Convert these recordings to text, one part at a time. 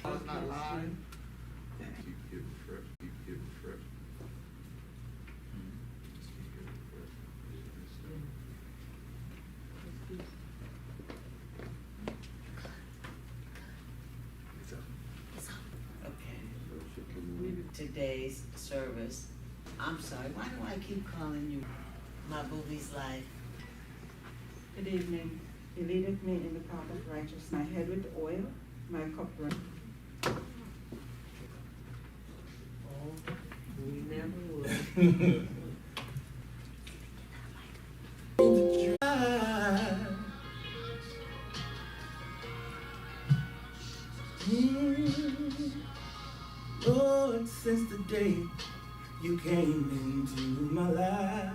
Oh, it's not live? Keep getting fresh, keep getting fresh. Just keep getting fresh. Okay. Today's service, I'm sorry, why do I keep calling you my booby's life? Good evening. He leadeth me in the path of righteousness. My head with oil, my cup runneth. Oh, we never would. Lord, since the day you came into my life,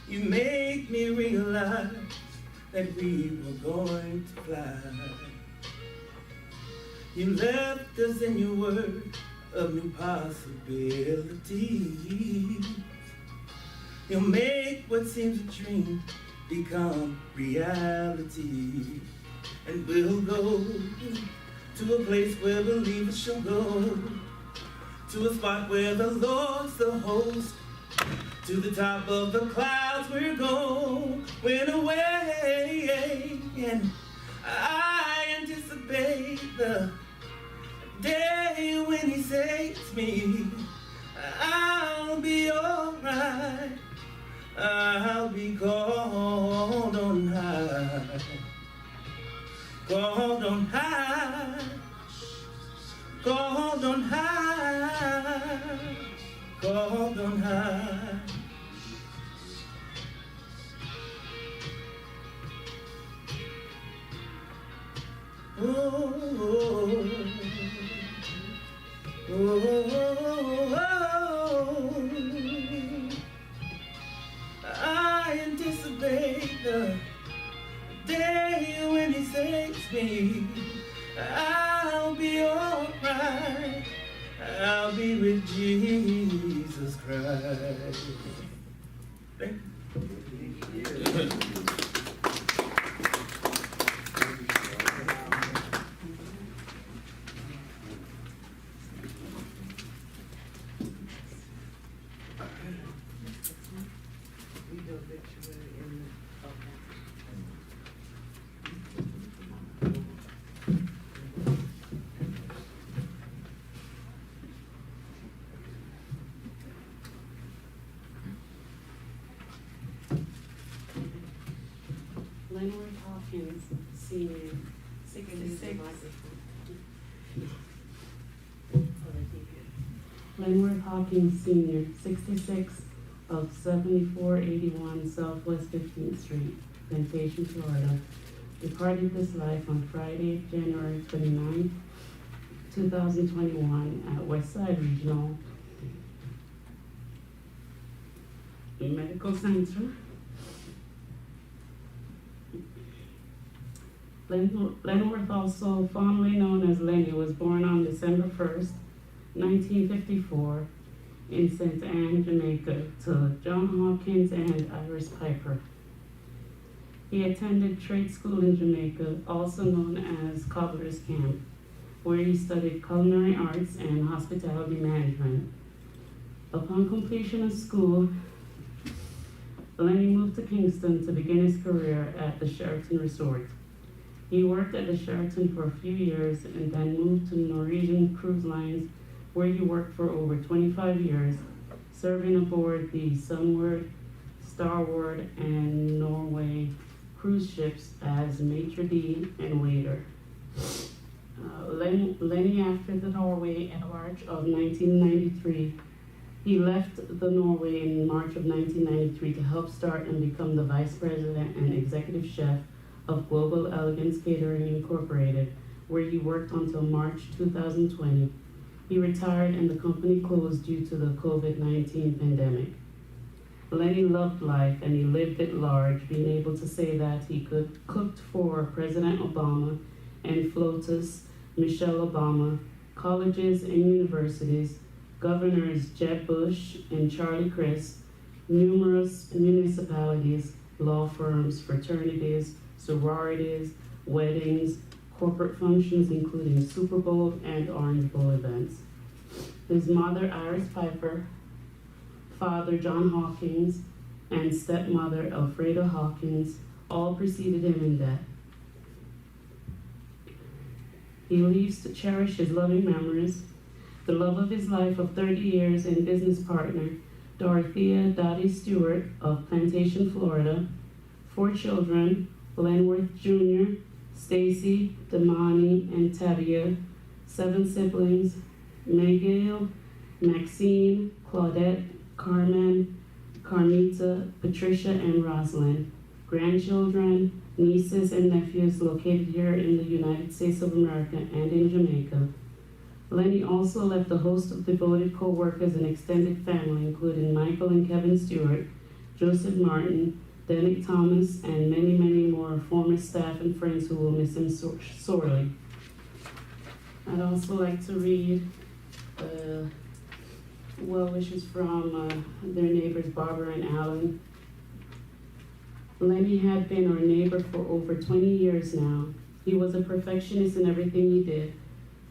you made me realize that we were going to fly. You left us in your word of new possibilities. You'll make what seems a dream become reality. And we'll go to a place where believers shall go, to a spot where the Lord's the host. To the top of the clouds we're going away, and I anticipate the day when he saves me. I'll be alright, I'll be called on high, called on high, called on high, called on high. Oh, oh, oh, oh, I anticipate the day when he saves me. I'll be alright, I'll be with Jesus Christ. Thank you. Lenworth Hawkins, Senior, 66. Lenworth Hawkins, Senior, 66 of 7481 Southwest 15th Street, Plantation, Florida, departed this life on Friday, January 29, 2021 at Westside Regional Medical Center. Lenworth, also fondly known as Lenny, was born on December 1st, 1954 in St. Anne, Jamaica, to John Hawkins and Iris Piper. He attended trade school in Jamaica, also known as Cobbler's Camp, where he studied culinary arts and hospitality management. Upon completion of school, Lenny moved to Kingston to begin his career at the Sheraton Resort. He worked at the Sheraton for a few years and then moved to Norwegian Cruise Lines, where he worked for over 25 years, serving aboard the Sunward, Starward, and Norway cruise ships as maitre d' and waiter. Lenny, after the Norway in March of 1993, he left the Norway in March of 1993 to help start and become the vice president and executive chef of Global Elegance Catering Incorporated, where he worked until March 2020. He retired and the company closed due to the COVID-19 pandemic. Lenny loved life and he lived it large, being able to say that he cooked for President Obama and FLOTUS, Michelle Obama, colleges and universities, Governors Jeb Bush and Charlie Crist, numerous municipalities, law firms, fraternities, sororities, weddings, corporate functions including Super Bowl and Orange Bowl events. His mother, Iris Piper, father, John Hawkins, and stepmother, Elfreda Hawkins, all preceded him in death. He leaves to cherish his loving memories, the love of his life of 30 years and business partner, Dorothea Dottie Stewart of Plantation, Florida, 4 children, Lenworth Jr., Stacy, Damani, and Tavia, 7 siblings, Miguel, Maxine, Claudette, Carmen, Carmita, Patricia, and Rosalind, grandchildren, nieces, and nephews located here in the United States of America and in Jamaica. Lenny also left a host of devoted co-workers and extended family, including Michael and Kevin Stewart, Joseph Martin, Denny Thomas, and many, many more former staff and friends who will miss him sorely. I'd also like to read well wishes from their neighbors Barbara and Alan. Lenny had been our neighbor for over 20 years now. He was a perfectionist in everything he did.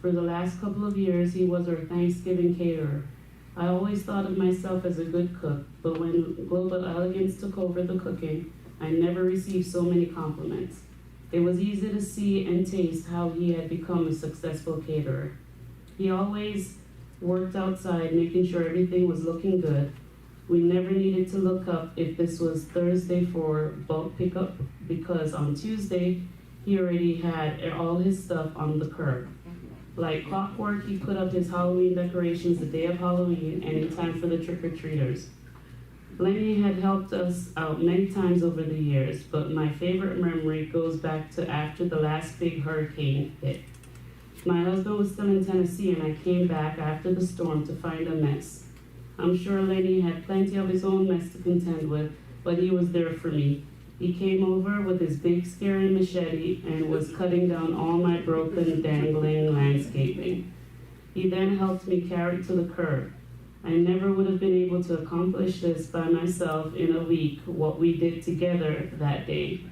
For the last couple of years, he was our Thanksgiving caterer. I always thought of myself as a good cook, but when Global Elegance took over the cooking, I never received so many compliments. It was easy to see and taste how he had become a successful caterer. He always worked outside, making sure everything was looking good. We never needed to look up if this was Thursday for bulk pickup, because on Tuesday, he already had all his stuff on the curb. Like clockwork, he put up his Halloween decorations the day of Halloween and in time for the trick-or-treaters. Lenny had helped us out many times over the years, but my favorite memory goes back to after the last big hurricane hit. My husband was still in Tennessee and I came back after the storm to find a mess. I'm sure Lenny had plenty of his own mess to contend with, but he was there for me. He came over with his big scary machete and was cutting down all my broken, dangling landscaping. He then helped me carry it to the curb. I never would have been able to accomplish this by myself in a week, what we did together that day.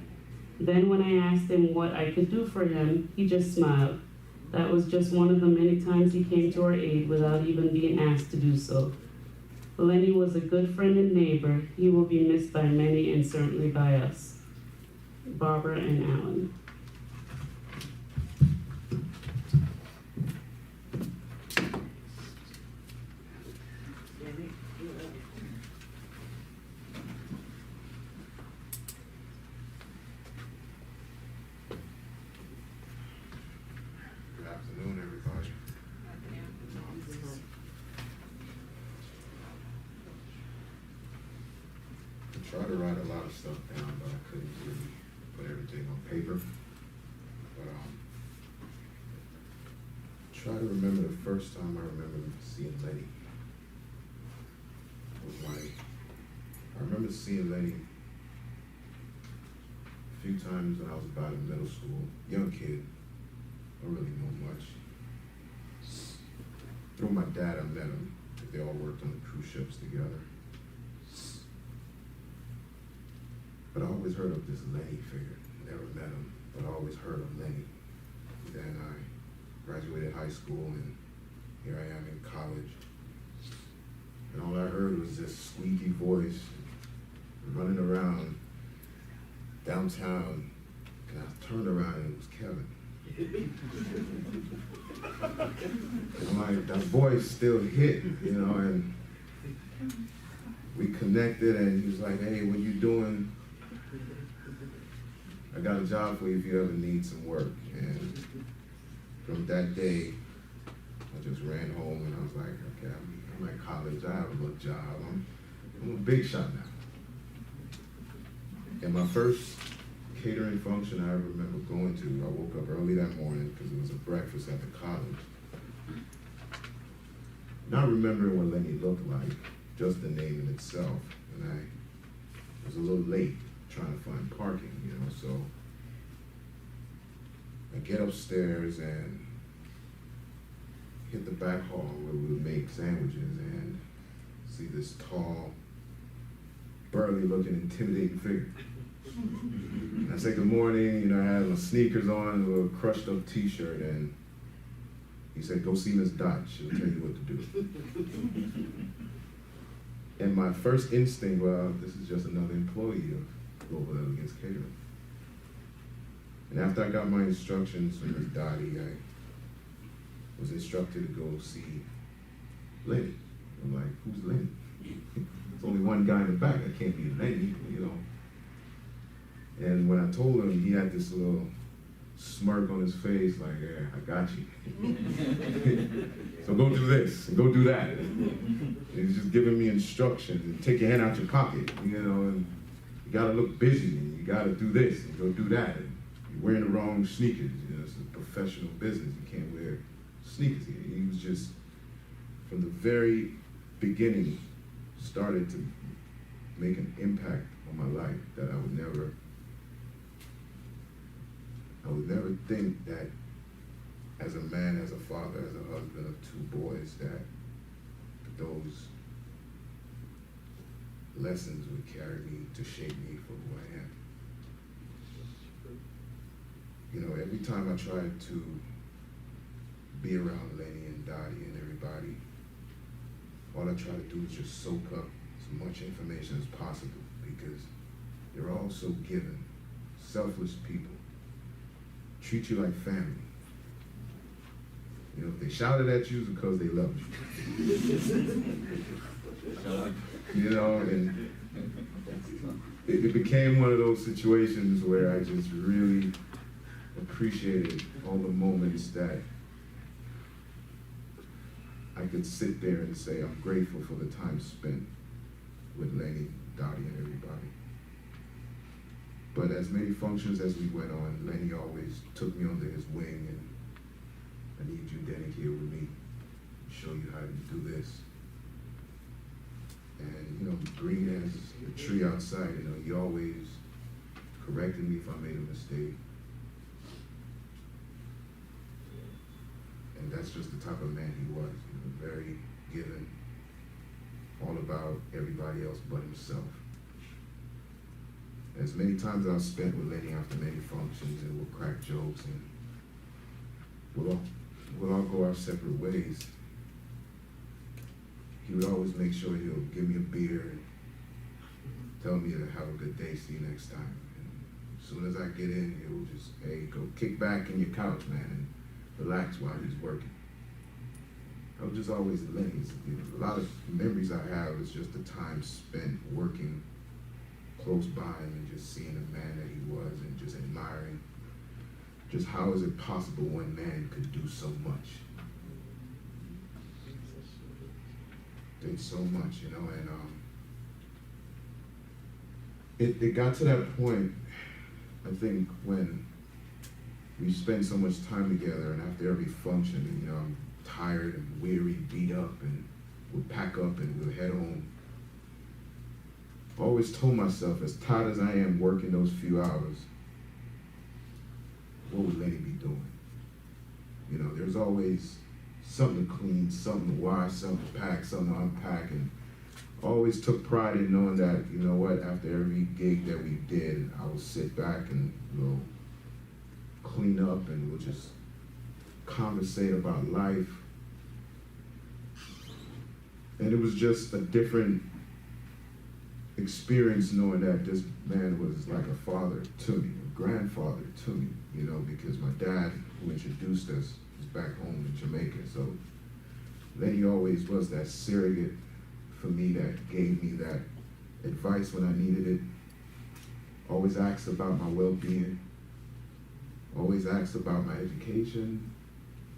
Then when I asked him what I could do for him, he just smiled. That was just one of the many times he came to our aid without even being asked to do so. Lenny was a good friend and neighbor. He will be missed by many and certainly by us. Barbara and Alan. Good afternoon, everybody. I tried to write a lot of stuff down, but I couldn't really put everything on paper. But try to remember the first time I remember seeing Lenny. It was like, I remember seeing Lenny a few times when I was about in middle school, young kid, don't really know much. Through my dad, I met him. They all worked on the cruise ships together. But I always heard of this Lenny figure. Never met him, but I always heard of Lenny. Then I graduated high school, and here I am in college. And all I heard was this squeaky voice running around downtown, and I turned around and it was Kevin. And like, that voice still hit, you know, and we connected, and he was like, hey, what you doing? I got a job for you if you ever need some work. And from that day, I just ran home and I was like, okay, I'm at college, I have a little job, I'm a big shot now. And my first catering function I ever remember going to, I woke up early that morning because it was a breakfast at the college. Not remembering what Lenny looked like, just the name in itself. And I was a little late trying to find parking, you know, so I get upstairs and hit the back hall where we would make sandwiches and see this tall, burly looking, intimidating figure. And I said, good morning, you know, I had my sneakers on, a little crushed up t-shirt, and he said, go see Miss Dot, she'll tell you what to do. And my first instinct, well, this is just another employee of Global Elegance Catering. And after I got my instructions from Ms. Dottie, I was instructed to go see Lenny. I'm like, who's Lenny? There's only one guy in the back, I can't be Lenny, you know. And when I told him, he had this little smirk on his face, like, yeah, I got you. So go do this, and go do that. And he's just giving me instructions, and take your hand out your pocket, you know, and you gotta look busy, and you gotta do this, and go do that. And you're wearing the wrong sneakers, you know, it's a professional business, you can't wear sneakers here. He was just, from the very beginning, started to make an impact on my life that I would never think that as a man, as a father, as a husband of two boys, that those lessons would carry me to shape me for who I am. You know, every time I tried to be around Lenny and Dottie and everybody, all I try to do is just soak up as much information as possible, because they're all so giving, selfless people, treat you like family. You know, if they shouted at you, it's because they love you. You know, and it became one of those situations where I just really appreciated all the moments that I could sit there and say, I'm grateful for the time spent with Lenny, Dottie, and everybody. But as many functions as we went on, Lenny always took me under his wing and, I need you, Denny, here with me, show you how to do this. And, you know, green as a tree outside, you know, he always corrected me if I made a mistake. And that's just the type of man he was, you know, very giving, all about everybody else but himself. As many times I've spent with Lenny after many functions, and we'll crack jokes, and we'll all go our separate ways. He would always make sure he'll give me a beer and tell me to have a good day, see you next time. And as soon as I get in, he'll just, hey, go kick back in your couch, man, and relax while he's working. I was just always Lenny's. You know, a lot of memories I have is just the time spent working close by him and just seeing the man that he was and just admiring just how is it possible one man could do so much. Did so much, you know, and it got to that point, I think, when we spent so much time together, and after every function, and, you know, I'm tired and weary, beat up, and we'll pack up and we'll head home. I always told myself, as tired as I am working those few hours, what would Lenny be doing? You know, there's always something to clean, something to wash, something to pack, something to unpack, and I always took pride in knowing that, you know what, after every gig that we did, I would sit back and, you know, clean up, and we'll just conversate about life. And it was just a different experience knowing that this man was like a father to me, a grandfather to me, you know, because my dad, who introduced us, was back home in Jamaica. So Lenny always was that surrogate for me, that gave me that advice when I needed it, always asked about my well-being, always asked about my education,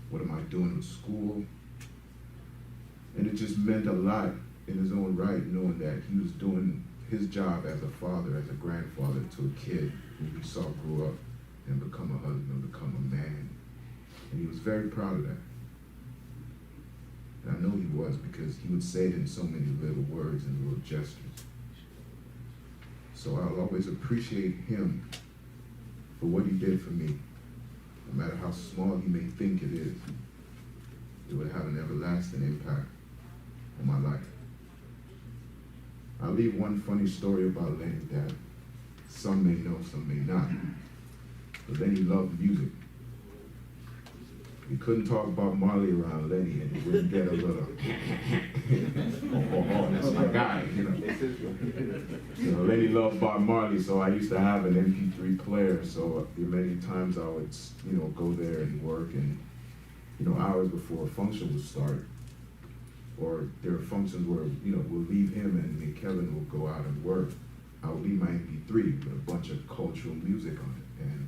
what am I doing with school, and it just meant a lot in his own right, knowing that he was doing his job as a father, as a grandfather to a kid who he saw grow up and become a husband, become a man. And he was very proud of that. And I know he was, because he would say it in so many little words and little gestures. So I'll always appreciate him for what he did for me. No matter how small he may think it is, it would have an everlasting impact on my life. I'll leave one funny story about Lenny that some may know, some may not. But Lenny loved music. We couldn't talk about Marley around Lenny and he wouldn't get a little, oh, that's my guy, you know. Lenny loved Bob Marley, so I used to have an MP3 player, so many times I would, go there and work and, hours before a function would start. Or there are functions where, we'll leave him and me and Kevin will go out and work. I would leave my MP3 with a bunch of cultural music on it. And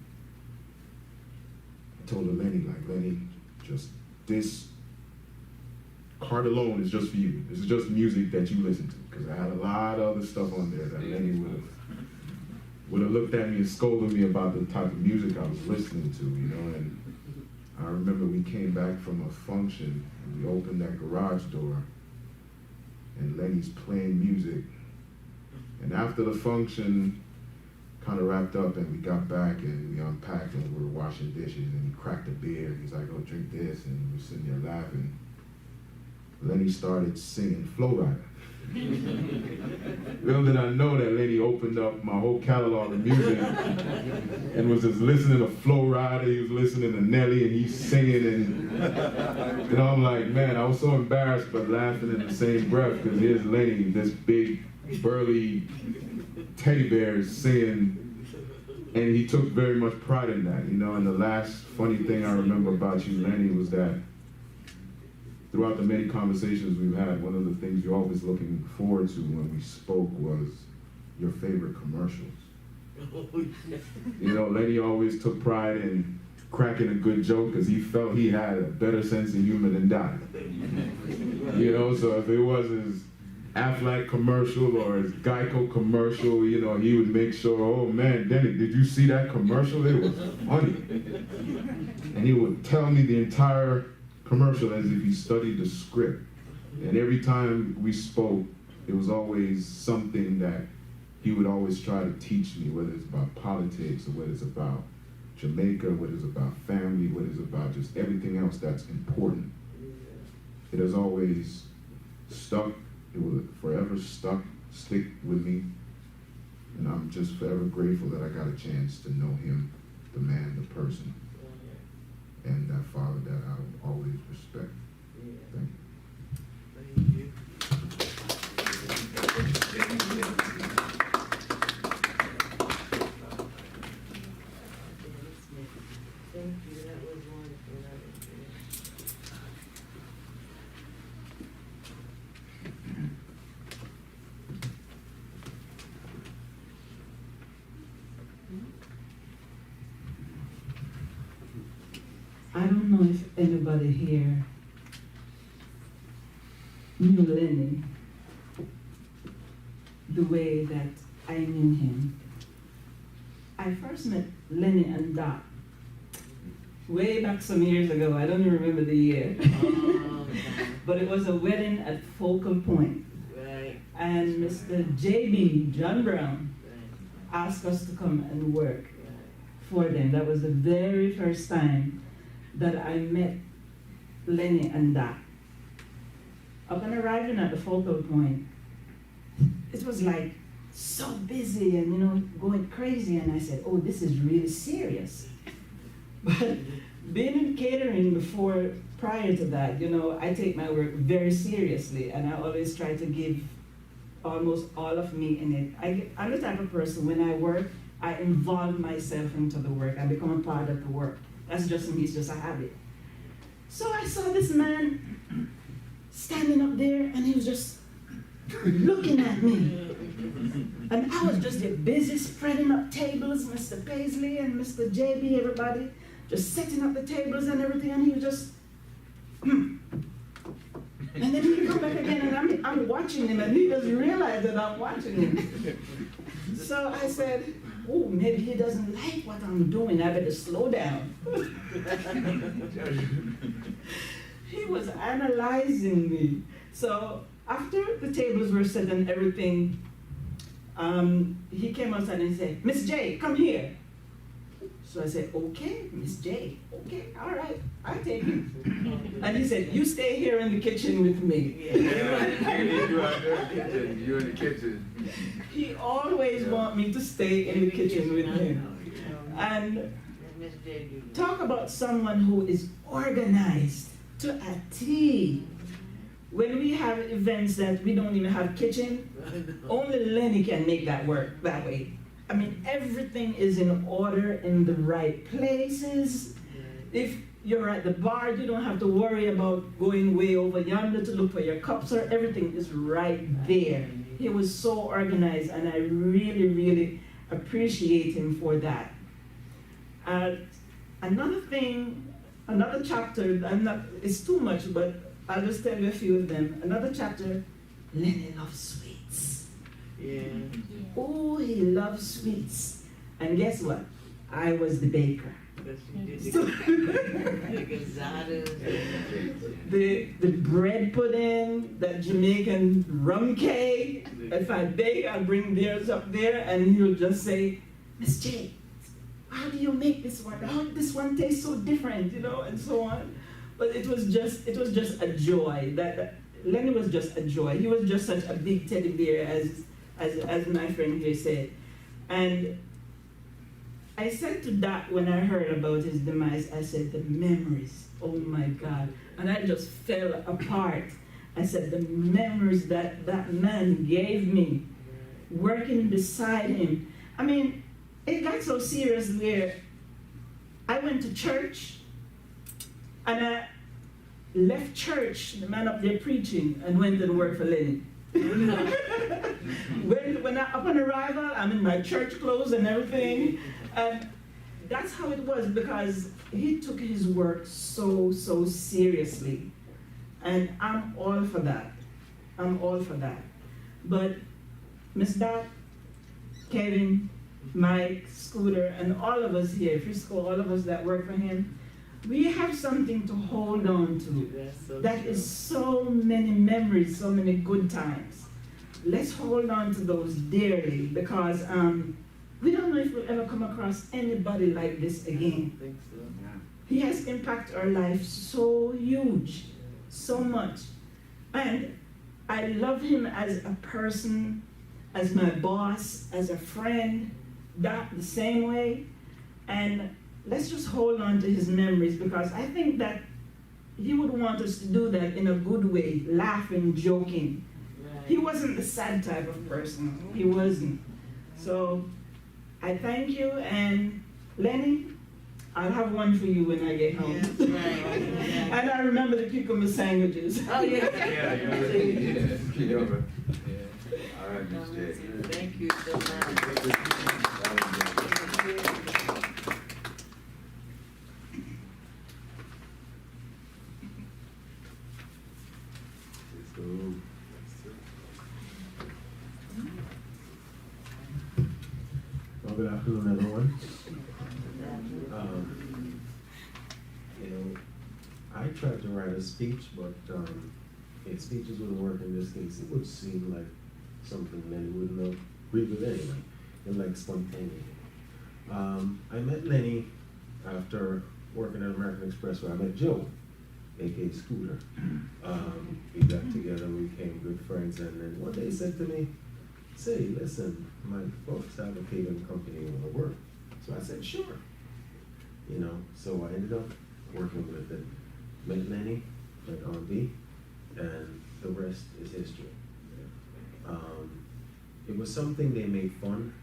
I told Lenny, just this card alone is just for you. This is just music that you listen to. Because I had a lot of other stuff on there that Lenny would have looked at me and scolded me about the type of music I was listening to, And I remember we came back from a function and we opened that garage door and Lenny's playing music. And after the function kind of wrapped up and we got back and we unpacked and we were washing dishes and he cracked a beer. He's like, oh, drink this. And we were sitting there laughing. Lenny started singing Flow Rider. Little did I know that Lenny opened up my whole catalog of music and was just listening to Flow Rider. He was listening to Nelly and he's singing and I'm like, man, I was so embarrassed but laughing in the same breath because here's Lenny, this big, burly teddy bear is singing, and he took very much pride in that, And the last funny thing I remember about you, Lenny, was that throughout the many conversations we've had, one of the things you're always looking forward to when we spoke was your favorite commercials. Lenny always took pride in cracking a good joke because he felt he had a better sense of humor than Donnie. So if it was his Aflac commercial or his Geico commercial, he would make sure, oh man, Denny, did you see that commercial? It was funny. And he would tell me the entire commercial as if he studied the script. And every time we spoke, it was always something that he would always try to teach me, whether it's about politics or whether it's about Jamaica, whether it's about family, whether it's about just everything else that's important. It has always stuck. It will forever stick with me. And I'm just forever grateful that I got a chance to know him, the man, the person, and that father that I will always respect. Thank you. Thank you, that was wonderful. I don't know if anybody here knew Lenny the way that I knew him. I first met Lenny and Doc way back some years ago. I don't even remember the year. But it was a wedding at Focal Point. Right. And Mr. J.B., John Brown, asked us to come and work for them. That was the very first time that I met Lenny and Doc. Upon arriving at the Focal Point, it was like so busy and going crazy, and I said, oh, this is really serious. But being in catering prior to that, I take my work very seriously, and I always try to give almost all of me in it. I'm the type of person, when I work, I involve myself into the work. I become a part of the work. That's just me, it's just a habit. So I saw this man standing up there, and he was just looking at me. And I was just busy spreading up tables, Mr. Paisley and Mr. JB, everybody, just setting up the tables and everything, and he was just, and then he come back again, and I'm watching him, and he doesn't realize that I'm watching him. So I said, oh, maybe he doesn't like what I'm doing, I better slow down. He was analyzing me. So after the tables were set and everything, he came outside and said, Miss J, come here. So I said, okay, Miss J, okay, all right, I take it. And he said, you stay here in the kitchen with me. You out there in the kitchen. You in the kitchen. He always want me to stay in the kitchen with him. And Miss J do. talk about someone who is organized to a T. When we have events that we don't even have kitchen, only Lenny can make that work that way. I mean, everything is in order in the right places. If you're at the bar, you don't have to worry about going way over yonder to look for your cups, or everything is right there. He was so organized, and I really, really appreciate him for that. Another thing, another chapter, it's too much, but I'll just tell you a few of them. Another chapter, Lenny loves sweets. Yeah. Oh, he loves sweets. And guess what? I was the baker. Because you did the gazadas. The bread pudding, that Jamaican rum cake. If I bake, I'll bring theirs up there, and he'll just say, Miss J, how do you make this one? How did this one taste so different, and so on. But it was just a joy. That Lenny was just a joy. He was just such a big teddy bear, as my friend here said. And I said to Dot when I heard about his demise, I said, the memories, oh my God. And I just fell apart. I said, the memories that that man gave me, working beside him. I mean, it got so serious where I went to church, and I left church, the man up there preaching, and went and worked for Lenny. when I upon arrival, I'm in my church clothes and everything, and that's how it was, because he took his work so seriously, and I'm all for that. I'm all for that. But Miss Dot, Kevin, Mike, Scooter, and all of us here, Frisco, all of us that work for him, we have something to hold on to. That is so many memories, so many good times. Let's hold on to those dearly, because we don't know if we'll ever come across anybody like this again. I think so. He has impacted our life so huge, so much. And I love him as a person, as my boss, as a friend, that the same way. And let's just hold on to his memories, because I think that he would want us to do that in a good way, laughing, joking. Right. He wasn't the sad type of person. He wasn't. So I thank you, and Lenny, I'll have one for you when I get home. Yes, right. And I remember the cucumber sandwiches. Oh, yeah. Yeah. All right, Miss J. Thank you so much. Well, good afternoon, everyone. I tried to write a speech, but if speeches wouldn't work in this case, it would seem like something Lenny wouldn't have agreed with anyway. It like spontaneity. I met Lenny after working at American Express, where I met Joe, aka Scooter. We got together, we became good friends, and then one day he said to me, say, listen, my folks have a catering company who want to work. So I said, sure. So I ended up working with it. Met Lenny, met R&B, and the rest is history. It was something they made fun.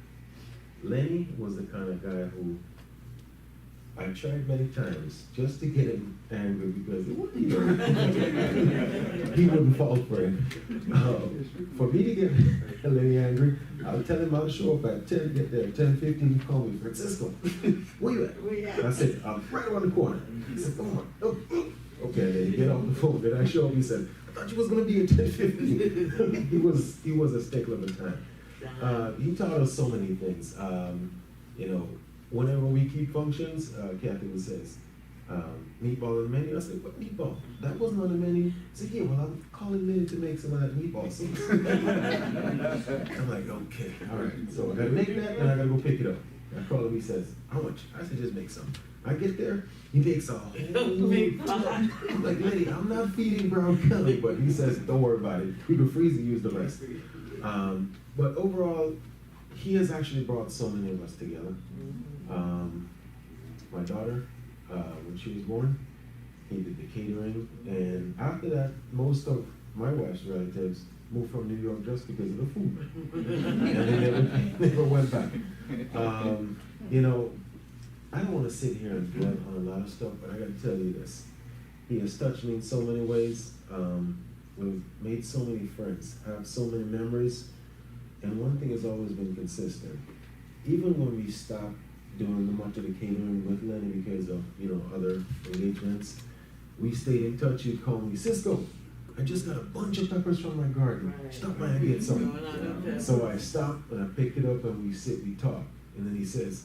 Lenny was the kind of guy who I tried many times just to get him angry, because he wouldn't fall for it. For me to get Lenny angry, I'll tell him I'll show up at 10, get there, 10:15, call me, Francisco, where you at? I said, I'm right around the corner. He said, come on. Oh. Okay, then he get off the phone. Then I show up, he said, I thought you was gonna be at 10:15. he was a stickler of the time. He taught us so many things. Whenever we keep functions, Kathy would say, meatball on the menu. I said, what meatball? That wasn't on the menu. He said, yeah, well, I'm calling Lenny to make some of that meatball sauce. I'm like, okay, all right. So I gotta make that, and I gotta go pick it up. I call him, he says, how much? I said, just make some. I get there, he makes a whole big pot. I'm like, Lenny, I'm not feeding brown Kelly, but he says, don't worry about it. You can freeze and use the rest. But overall, he has actually brought so many of us together. My daughter, when she was born, he did the catering, and after that, most of my wife's relatives moved from New York just because of the food. And they never went back. You know, I don't want to sit here and dwell on a lot of stuff, but I got to tell you this. He has touched me in so many ways. We've made so many friends, have so many memories, and one thing has always been consistent. Even when we stopped doing much of the catering with Lenny because of, you know, other engagements, we stayed in touch. He'd call me, Cisco, I just got a bunch of peppers from my garden. Stop by and get some. So I stopped and I picked it up and we sit, we talk. And then he says,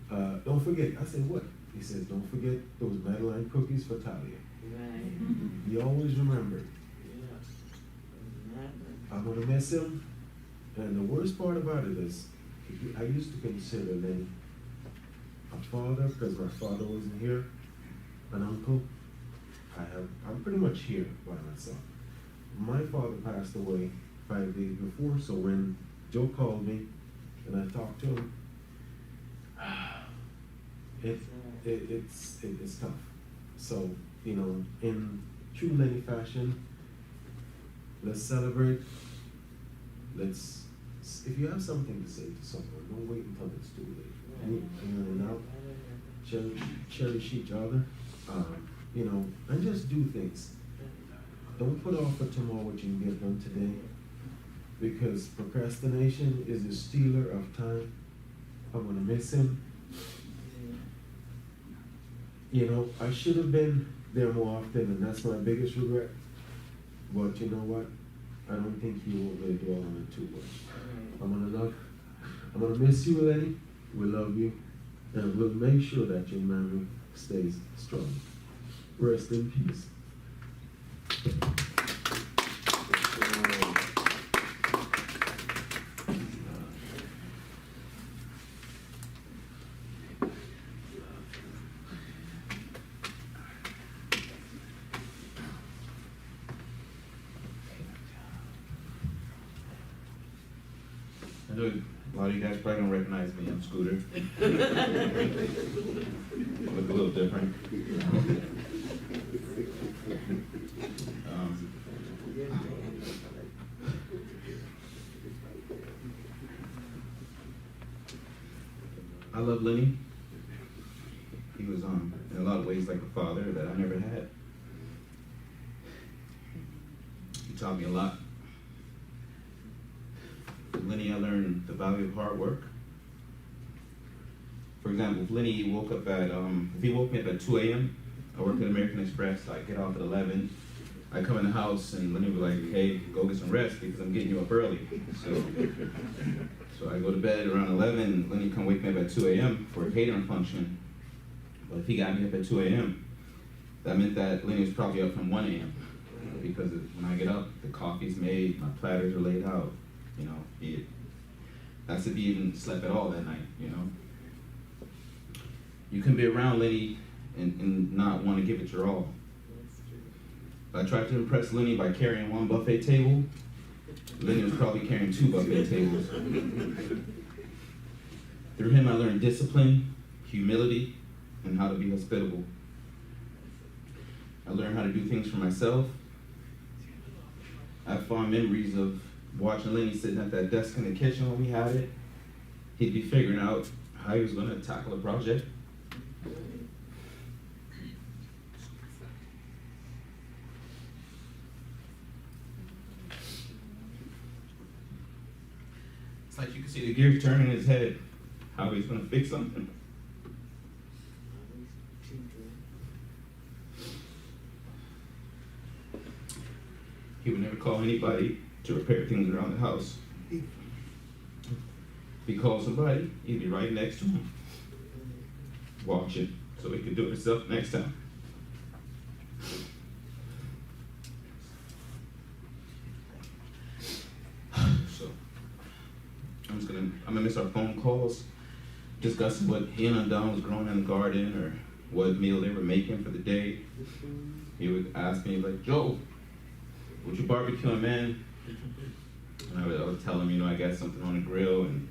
don't forget. I said, what? He says, don't forget those Madeline cookies for Talia. He always remembered. I'm gonna miss him. And the worst part about it is, I used to consider Lenny a father because my father wasn't here, an uncle. I'm pretty much here by myself. My father passed away 5 days before, so when Joe called me and I talked to him, it's tough. So, you know, in true Lenny fashion, let's celebrate. If you have something to say to someone, don't wait until it's too late. You know, now, cherish each other, you know, and just do things. Don't put off for tomorrow what you can get done today, because procrastination is a stealer of time. I'm gonna miss him. You know, I should have been there more often, and that's my biggest regret. But you know what? I don't think he will really dwell on it too much. I'm gonna miss you, Lenny. We love you, and we'll make sure that your memory stays strong. Rest in peace. I know a lot of you guys probably don't recognize me. I'm Scooter. Look a little different. I love Lenny. He was in a lot of ways like a father that I never had. He taught me a lot. With Lenny, I learned the value of hard work. For example, if Lenny woke up at, if he woke me up at 2 a.m., I work at American Express, I get off at 11, I come in the house and Lenny would be like, hey, go get some rest because I'm getting you up early. So I go to bed around 11, and Lenny come wake me up at 2 a.m. for a catering function. But if he got me up at 2 a.m., that meant that Lenny was probably up from 1 a.m. Because when I get up, the coffee's made, my platters are laid out. You know, that's if he even slept at all that night, you know. You can be around Lenny and not want to give it your all. I tried to impress Lenny by carrying one buffet table. Lenny was probably carrying 2 buffet tables. Through him, I learned discipline, humility, and how to be hospitable. I learned how to do things for myself. I have fond memories of watching Lenny sitting at that desk in the kitchen when we had it. He'd be figuring out how he was going to tackle a project. It's like you can see the gears turning in his head, how he's going to fix something. He would never call anybody to repair things around the house. If he called somebody, he'd be right next to him, watching, so he could do it himself next time. So, I'm gonna miss our phone calls, just discussing what he and Don was growing in the garden or what meal they were making for the day, he would ask me, like, Joe, what you barbecuing, man? And I would tell him, you know, I got something on the grill, and,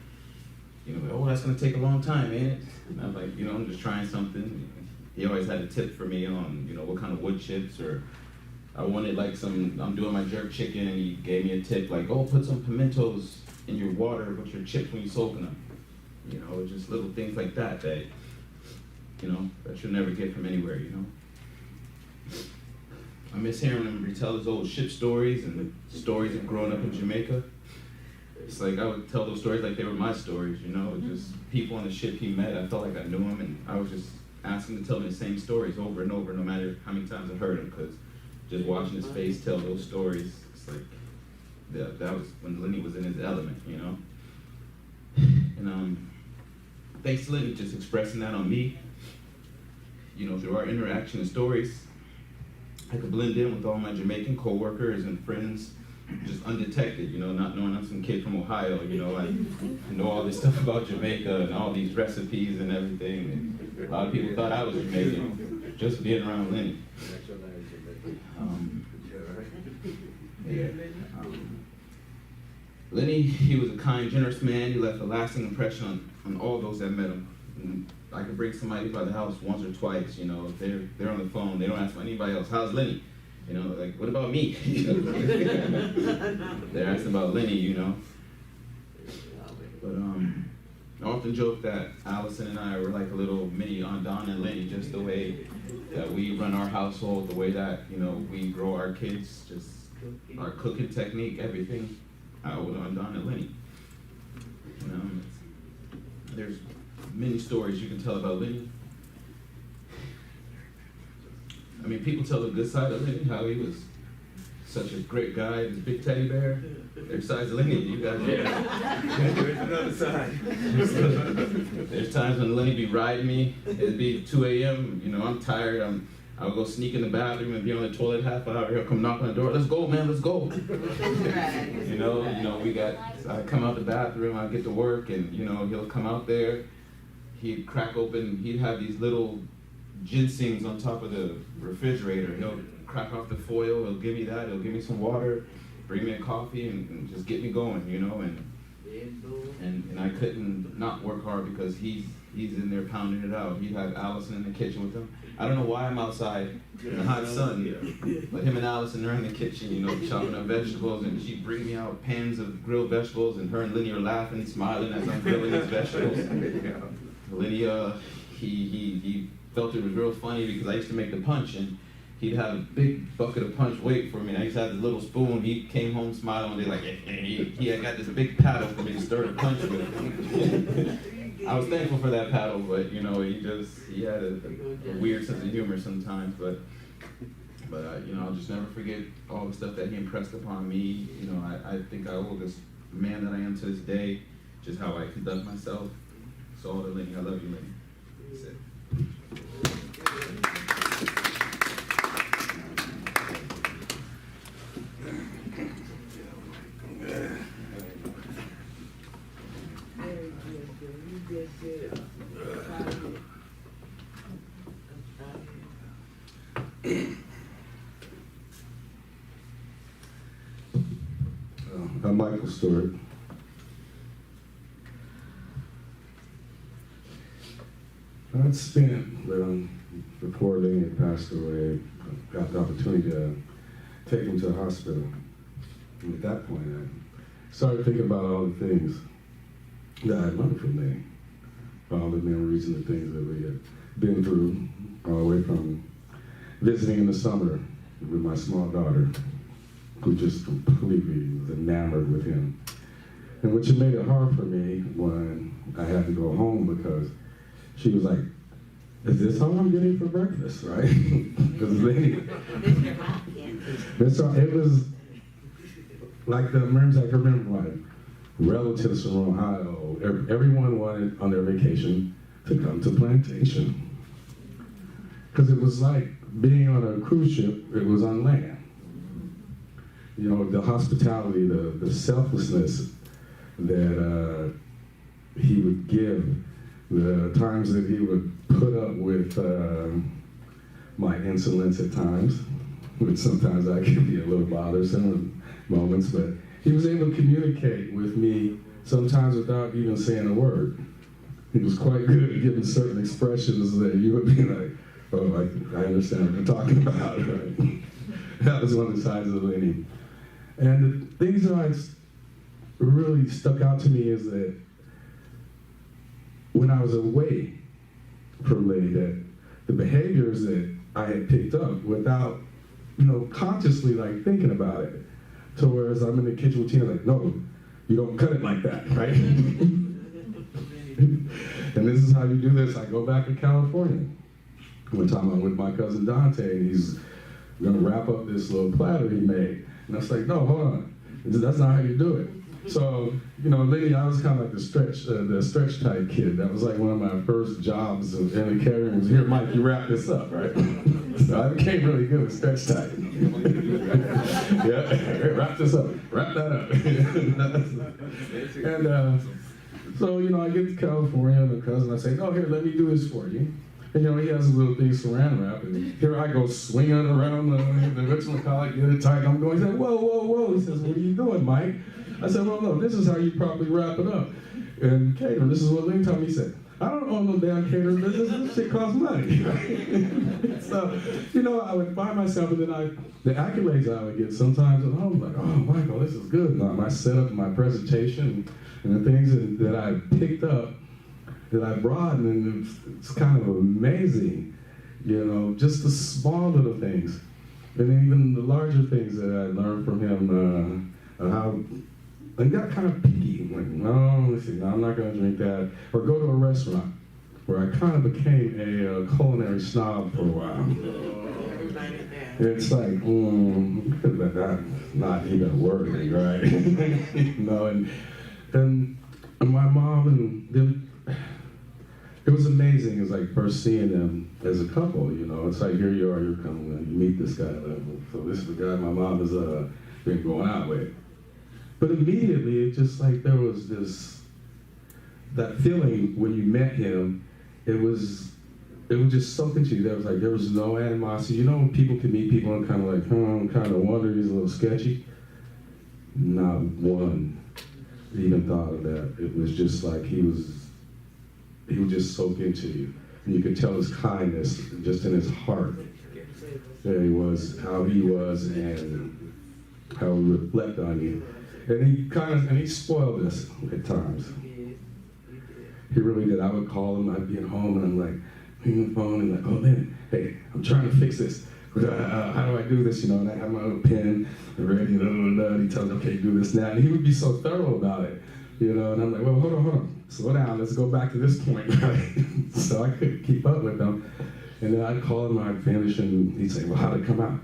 you know, oh, that's gonna take a long time, ain't it? And I'm like, you know, I'm just trying something. He always had a tip for me on, you know, what kind of wood chips, or I wanted like I'm doing my jerk chicken, and he gave me a tip like, oh, put some pimentos in your water with your chips when you're soaking them. You know, just little things like that, you know, that you'll never get from anywhere, you know. I miss hearing him retell his old ship stories and stories of growing up in Jamaica. It's like I would tell those stories like they were my stories, you know, just people on the ship he met. I felt like I knew him, and I was just asking him to tell me the same stories over and over, no matter how many times I heard him, because just watching his face tell those stories, it's like, that was when Lenny was in his element, you know. And thanks to Lenny just expressing that on me, you know, through our interaction and stories, I could blend in with all my Jamaican co-workers and friends, just undetected, you know, not knowing I'm some kid from Ohio, you know, I know all this stuff about Jamaica and all these recipes and everything, and a lot of people thought I was Jamaican, just being around Lenny. Lenny, he was a kind, generous man. He left a lasting impression on all those that met him. And I could bring somebody by the house once or twice, you know, if they're on the phone, they don't ask for anybody else, how's Lenny? You know, like, what about me? They're asking about Lenny, you know. But I often joke that Allison and I were like a little mini on Don and Lenny, just the way that we run our household, the way that, you know, we grow our kids, just our cooking technique, everything. I owe it on Don and Lenny. You know, there's many stories you can tell about Lenny. I mean, people tell the good side of Lenny, how he was such a great guy, this big teddy bear. There's sides of Lenny, you guys know. There's another side. There's times when Lenny be riding me, it'd be 2 a.m., you know, I'm tired, I'll go sneak in the bathroom and be on the toilet half an hour, he'll come knock on the door, let's go, man, let's go. You know, I come out the bathroom, I get to work, and, you know, he'll come out there, he'd crack open, he'd have these little ginsengs on top of the refrigerator. He'll crack off the foil, he'll give me that, he'll give me some water, bring me a coffee, and just get me going, you know, and I couldn't not work hard because he's in there pounding it out. He'd have Allison in the kitchen with him. I don't know why I'm outside in the hot sun, but him and Allison are in the kitchen, you know, chopping up vegetables, and she'd bring me out pans of grilled vegetables, and her and Lenny are laughing, smiling as I'm grilling these vegetables. Lenny, he felt it was real funny because I used to make the punch, and he'd have a big bucket of punch wait for me, and I used to have this little spoon. He came home smiling one day like, he had got this big paddle for me to stir the punch with. I was thankful for that paddle, but, you know, he had a weird sense of humor sometimes, but you know, I'll just never forget all the stuff that he impressed upon me. You know, I think I owe this man that I am to this day, just how I conduct myself. So all to Lenny, I love you, Lenny. That's it. I'm Michael Stewart. I'd spent, before Lenny had passed away, got the opportunity to take him to the hospital. And at that point, I started thinking about all the things that I'd learned from Lenny, all the memories and the things that we had been through, all the way from visiting in the summer with my small daughter, who just completely was enamored with him. And which made it hard for me when I had to go home, because she was like, is this all I'm getting for breakfast, right? Because Lenny, it was like the memories I can remember, like relatives from Ohio, everyone wanted on their vacation to come to Plantation. Because it was like being on a cruise ship, it was on land. You know, the hospitality, the selflessness that he would give the times that he would put up with my insolence at times, which sometimes I can be a little bothersome at moments, but he was able to communicate with me sometimes without even saying a word. He was quite good at giving certain expressions that you would be like, oh, I understand what you're talking about, right? That was one of the sides of Lenny. And the things that really stuck out to me is that when I was away from Lenny, that the behaviors that I had picked up without, consciously like thinking about it, to whereas I'm in the kitchen with Tina, like, no, you don't cut it like that, right? And this is how you do this. I go back to California. One time I'm with my cousin Dante, and he's gonna wrap up this little platter he made. And I was like, no, hold on. That's not how you do it. So, Lenny, I was kind of like the stretch type kid. That was like one of my first jobs in the catering was, here, Mike, you wrap this up, right? So I became really good with stretch type. Yeah, wrap this up, wrap that up. And so, I get to California, and the cousin, I say, no, here, let me do this for you. And, he has a little thing saran wrap, and here I go swinging around the whatchamacallit, get it tight. I'm going, he said, whoa, whoa, whoa. He says, what are you doing, Mike? I said, well, no, this is how you probably wrap it up. And catering, this is what Lenny told me. He said, I don't own no damn catering business. This shit costs money. So, I would find myself, and then the accolades I would get sometimes at home, like, oh, Michael, this is good. My setup, my presentation, and the things that I picked up, that I brought, and it's kind of amazing, just the small little things, and even the larger things that I learned from him, how I got kind of picky, like, no, I'm not going to drink that, or go to a restaurant, where I kind of became a culinary snob for a while. It's like, that's not even working, right? And my mom and them, it was amazing. It was like first seeing them as a couple, It's like, here you are, you're coming, and you meet this guy. So this is the guy my mom has been going out with. But immediately, it just like there was that feeling when you met him, it was just something to you. There was no animosity. When people can meet people and kind of like, kind of wonder, he's a little sketchy. Not one even thought of that. It was just like he would just soak into you. And you could tell his kindness just in his heart. There he was, how he was, and how he would reflect on you. And he spoiled us at times. He really did. I would call him, I'd be at home, and I'm like, on the phone, and like, oh man, hey, I'm trying to fix this. How do I do this? And I have my little pen ready, and he tells me, okay, do this now. And he would be so thorough about it, and I'm like, well, hold on, slow down, let's go back to this point, right? So I couldn't keep up with him. And then I'd call him, I'd finish, and he'd say, well, how'd it come out?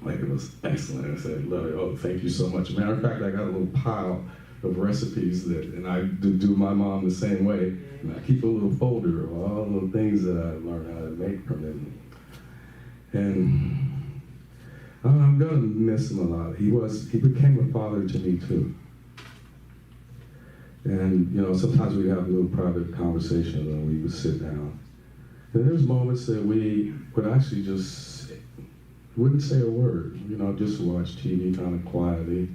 Like, it was excellent. I said, love it. Oh, thank you so much. Matter of fact, I got a little pile of recipes and I do my mom the same way. And I keep a little folder of all the things that I learned how to make from him. And I'm gonna miss him a lot. He became a father to me too. And sometimes we have a little private conversation when we would sit down. And there's moments that we would actually just wouldn't say a word, just watch TV kind of quietly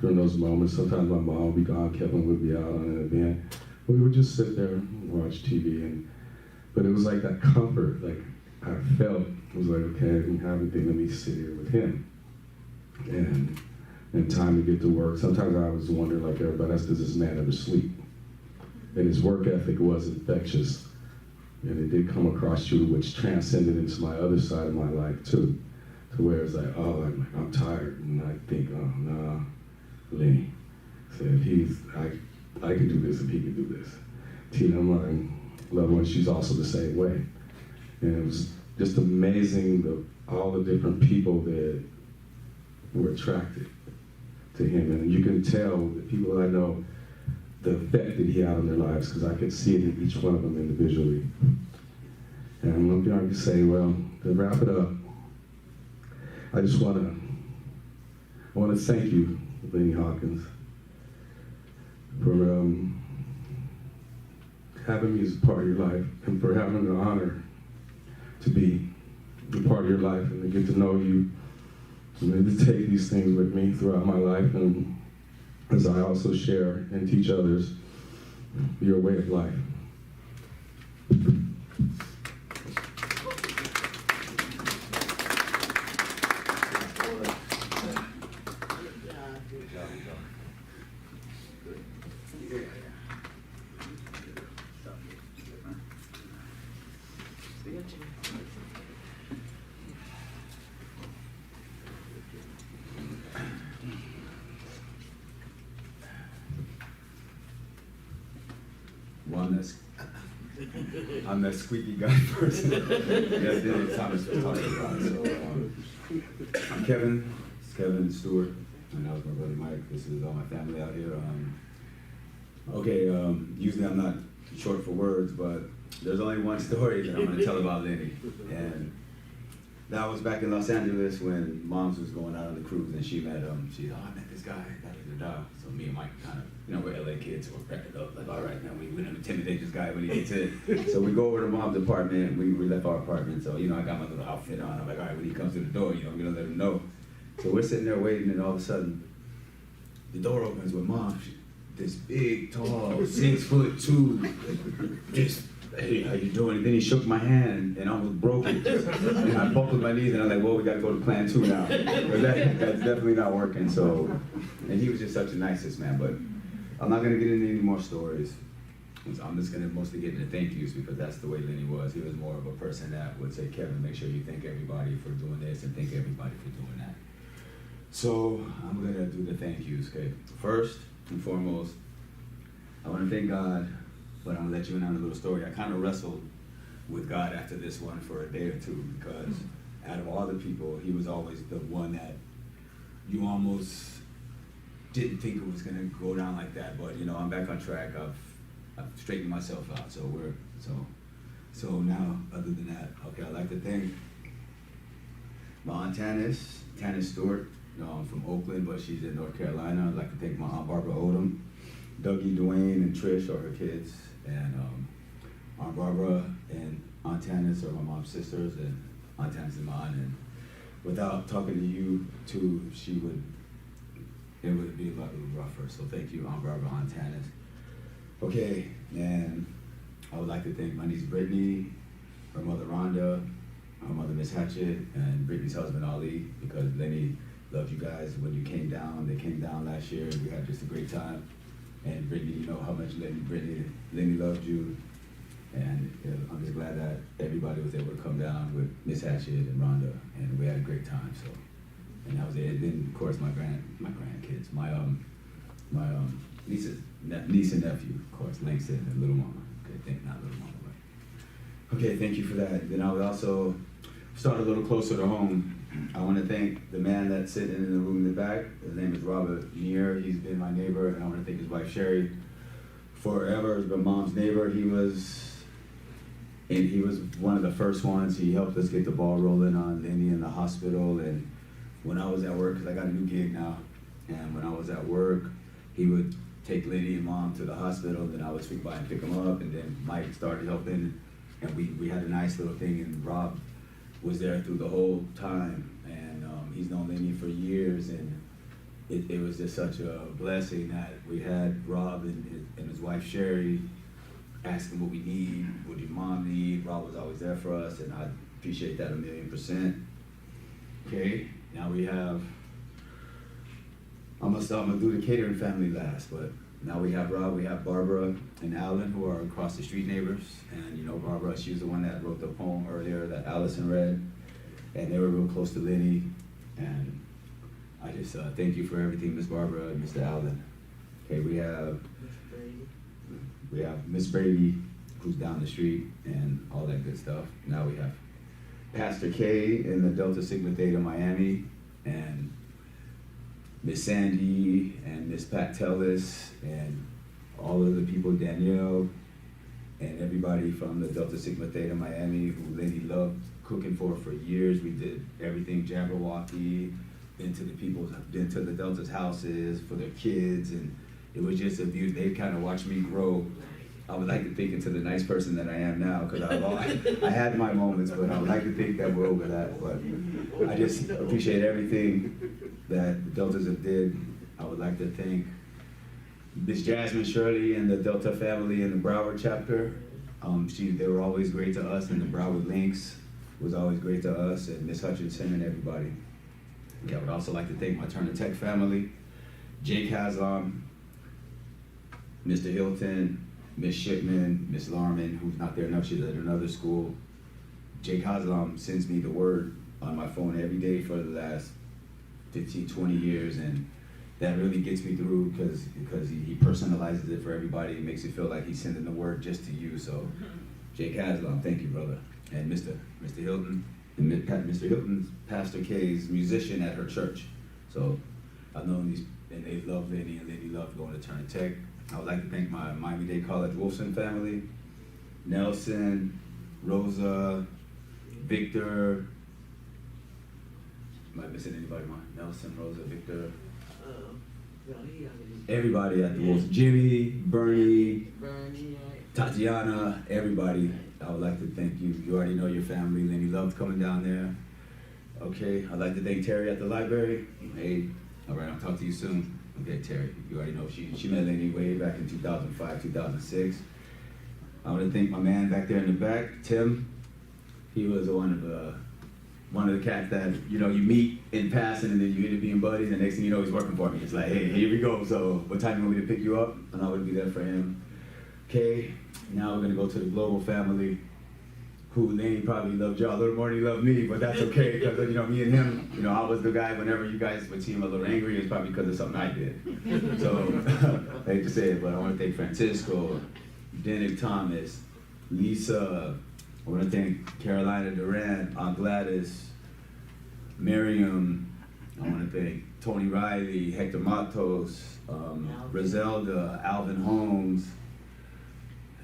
during those moments. Sometimes my mom would be gone, Kevin would be out on an event. We would just sit there and watch TV. But it was like that comfort, like I felt, it was like, okay, I didn't have anything, let me sit here with him. And time to get to work. Sometimes I was wondering, like everybody else, does this man ever sleep? And his work ethic was infectious. And it did come across you, which transcended into my other side of my life too. To where it's like, oh, I'm tired. And I think, oh, no, Lenny. So if I can do this if he can do this. Tina, my loved one, she's also the same way. And it was just amazing all the different people that were attracted to him. And you can tell the people that I know, the effect that he had on their lives, because I could see it in each one of them individually. And I'm going to say, well, to wrap it up, I just want to thank you, Lenny Hawkins, for having me as a part of your life and for having the honor to be a part of your life and to get to know you and to take these things with me throughout my life, and as I also share and teach others your way of life. I'm that squeaky guy person that Denny Thomas was talking about. So, I'm Kevin. It's Kevin Stewart, and that was my brother Mike. This is all my family out here. Usually I'm not short for words, but there's only one story that I'm going to tell about Lenny. And that was back in Los Angeles when Moms was going out on the cruise, and she met him. She, I met this guy, da-da-da-da. So me and Mike kind of, we're LA kids, so we're cracking up, like, all right, now we don't intimidate this guy when he gets in. So we go over to Mom's apartment, we left our apartment, so, I got my little outfit on. I'm like, all right, when he comes to the door, we're gonna let him know. So we're sitting there waiting, and all of a sudden, the door opens with Mom, this big, tall, 6'2", just, hey, how you doing? And then he shook my hand and almost broke it. And I buckled my knees, and I'm like, well, we gotta go to plan 2 now. But that's definitely not working, so. And he was just such a nicest man, but I'm not gonna get into any more stories. So I'm just gonna mostly get into thank yous because that's the way Lenny was. He was more of a person that would say, Kevin, make sure you thank everybody for doing this and thank everybody for doing that. So I'm gonna do the thank yous, okay? First and foremost, I wanna thank God, but I'm gonna let you in on a little story. I kind of wrestled with God after this one for a day or two because out of all the people, he was always the one that you almost didn't think it was gonna go down like that. But I'm back on track. I've straightened myself out. So so now, other than that, okay, I'd like to thank my Aunt Tanis Stewart, from Oakland, but she's in North Carolina. I'd like to thank my Aunt Barbara Odom, Dougie, Dwayne, and Trish are her kids, and Aunt Barbara and Aunt Tanis are my mom's sisters, and Aunt Tanis is mine. And without talking to you two, it would be a lot rougher. So thank you, Aunt Barbara, Aunt Tanis. Okay, and I would like to thank my niece Brittany, her mother Rhonda, her mother Miss Hatchett, and Brittany's husband Ali, because Lenny loved you guys when you came down. They came down last year, and we had just a great time. And Brittany, you know how much Lenny loved you. And I'm just glad that everybody was able to come down with Miss Hatchett and Rhonda, and we had a great time. So, and that was it. And then of course my grandkids, my niece and nephew, of course, Langston and Little Mama. Okay, not Little Mama, but okay, thank you for that. Then I would also start a little closer to home. I want to thank the man that's sitting in the room in the back. His name is Robert Neer. He's been my neighbor, and I want to thank his wife Sherry. Forever has been Mom's neighbor. He was one of the first ones. He helped us get the ball rolling on Lenny in the hospital. And when I was at work, because I got a new gig now, and when I was at work, he would take Lenny and Mom to the hospital, then I would swing by and pick them up, and then Mike started helping, and we had a nice little thing, and Rob was there through the whole time, and he's known Lenny for years, and it was just such a blessing that we had Rob and his wife Sherry ask him what we need, what did Mom need. Rob was always there for us, and I appreciate that 1,000,000%. Okay, now we have, I'm gonna do the catering family last, but now we have Rob, we have Barbara and Alan, who are across the street neighbors. And Barbara, she was the one that wrote the poem earlier that Allison read, and they were real close to Lenny. And I just thank you for everything, Miss Barbara and Mr. Allen. Okay, we have Miss Brady, who's down the street, and all that good stuff. Now we have Pastor K in the Delta Sigma Theta Miami, and Miss Sandy, and Miss Pat Tellis, and all of the people, Danielle, and everybody from the Delta Sigma Theta Miami, who Lenny loved cooking for years. We did everything Jabberwocky, been to the Delta's houses for their kids, and it was just a beauty. They kind of watched me grow I would like to think into the nice person that I am now, because I had my moments, but I would like to think that we're over that. But I just appreciate everything that the Deltas have did. I would like to thank Miss Jasmine Shirley and the Delta family in the Broward chapter. They were always great to us, and the Broward Lynx was always great to us, and Miss Hutchinson and everybody. I would also like to thank my Turner Tech family, Jake Haslam, Mr. Hilton, Miss Shipman, Miss Larman, who's not there enough, she's at another school. Jake Haslam sends me the word on my phone every day for the last 15, 20 years, and that really gets me through because he personalizes it for everybody. It makes it feel like he's sending the word just to you. So, Jake Haslam, thank you, brother. And Mr. Hilton, and Mr. Hilton's Pastor K's musician at her church. So, I've known these, and they love Lenny, and Lenny loved going to Turner Tech. I would like to thank my Miami-Dade College Wolfson family, Nelson, Rosa, Victor. Am I missing anybody? Nelson, Rosa, Victor. Everybody at the Wolfson. Jimmy, Bernie, Tatiana, everybody. I would like to thank you. You already know your family. Lenny loved coming down there. Okay, I'd like to thank Terry at the library. Hey, all right, I'll talk to you soon. Okay, Terry, you already know she met Lenny way back in 2005, 2006. I want to thank my man back there in the back, Tim. He was one of the cats that, you meet in passing and then you end up being buddies, and next thing you know, he's working for me. It's like, hey, here we go. So what time do you want me to pick you up? And I would be there for him. Okay, now we're gonna go to the Global family, who Lenny probably loved y'all a little more than he loved me, but that's okay, because me and him, I was the guy whenever you guys would see him a little angry, it's probably because of something I did. So, I hate to say it, but I want to thank Francisco, Dennick Thomas, Lisa, I want to thank Carolina Durant, Aunt Gladys, Miriam, I want to thank Tony Riley, Hector Matos, Roselda, Alvin Holmes,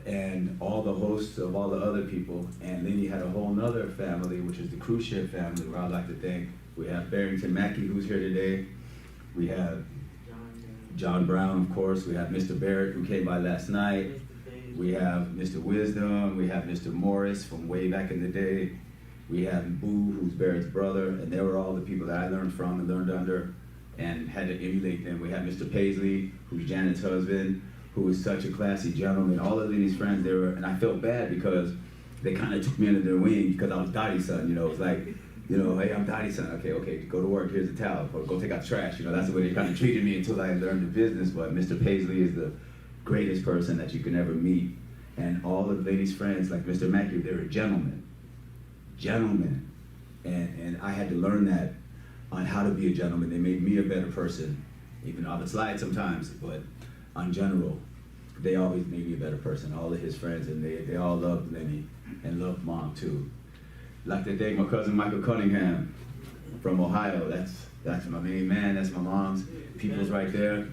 and all the hosts of all the other people. And then you had a whole nother family, which is the cruise ship family, where I'd like to thank. We have Barrington Mackey, who's here today. We have John Brown, of course. We have Mr. Barrett, who came by last night. We have Mr. Wisdom. We have Mr. Morris from way back in the day. We have Boo, who's Barrett's brother. And they were all the people that I learned from and learned under and had to emulate them. We have Mr. Paisley, who's Janet's husband, who is such a classy gentleman. All of Lenny's friends, and I felt bad because they kind of took me under their wing because I was Dottie's son, It was like, hey, I'm Dottie's son. Okay, go to work, here's a towel, or go take out the trash. That's the way they kind of treated me until I learned the business. But Mr. Paisley is the greatest person that you can ever meet. And all of Lenny's friends, like Mr. Mackey, they were gentlemen. And I had to learn that on how to be a gentleman. They made me a better person, even though I would slide sometimes, but in general, they always made me a better person, all of his friends, and they all loved Lenny and loved Mom too. I'd like to thank my cousin Michael Cunningham from Ohio. That's my main man, that's my mom's people's right there.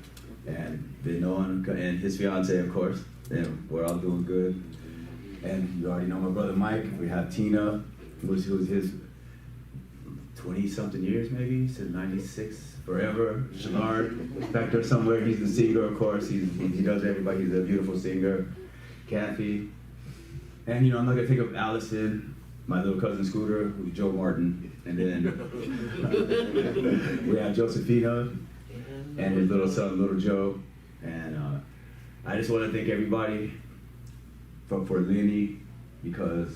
And been knowing, and his fiance, of course, and we're all doing good. And you already know my brother Mike. We have Tina, who's his 20-something years maybe, since 96. Forever, Shenard, back there somewhere. He's the singer, of course. He does everybody. He's a beautiful singer. Kathy, and I'm not gonna take up Allison, my little cousin Scooter, who's Joe Martin, and then we have Josephina and his little son, little Joe. And I just want to thank everybody for Lenny, because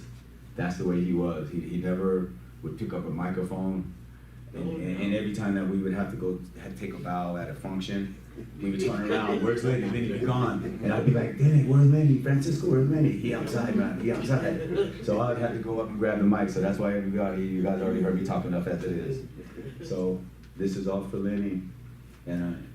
that's the way he was. He never would pick up a microphone. And every time that we would have to take a bow at a function, he would turn around, where's Lenny? Lenny be gone. And I'd be like, Denny, where's Lenny? Francisco, where's Lenny? He outside, man, he outside. So I'd have to go up and grab the mic. So that's why you guys already heard me talk enough as it is. So this is all for Lenny. And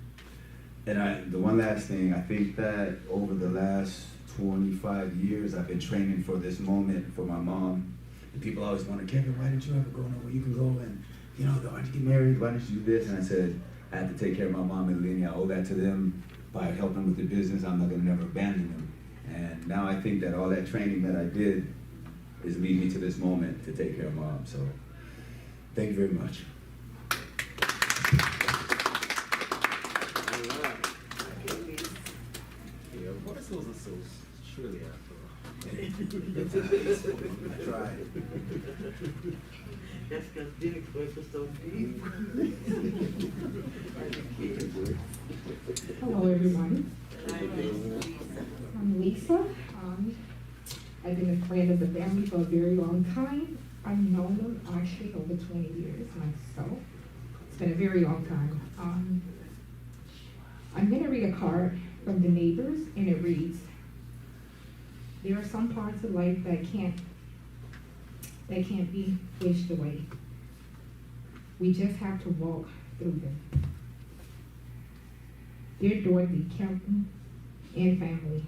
the one last thing, I think that over the last 25 years, I've been training for this moment for my mom. And people always wonder, Kevin, why didn't you ever go nowhere? You can go and, why don't you get married? Why don't you do this? And I said, I have to take care of my mom and Lenny. I owe that to them by helping with the business. I'm not going to never abandon them. And now I think that all that training that I did is leading me to this moment to take care of Mom. So thank you very much. Your voice wasn't so really after all. I tried. That's because Billy voice was so deep. Hello, everyone. Hi, Miss Lisa. I'm Lisa. I've been a friend of the family for a very long time. I've known them actually over 20 years myself. It's been a very long time. I'm going to read a card from the neighbors, and it reads, "There are some parts of life that can't be wished away. We just have to walk through them." Dear Dorothy, Kelton, and family,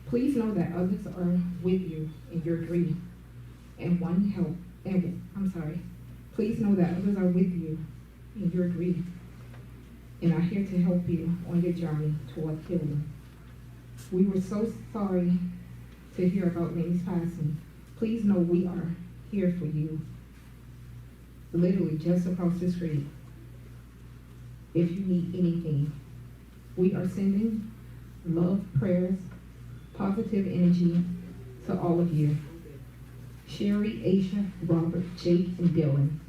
please know that others are with you in your grief please know that others are with you in your grief and are here to help you on your journey toward healing. We were so sorry to hear about Lenny's passing. Please know we are here for you, literally just across the street. If you need anything, we are sending love, prayers, positive energy to all of you. Sherry, Aisha, Robert, Jake, and Dylan.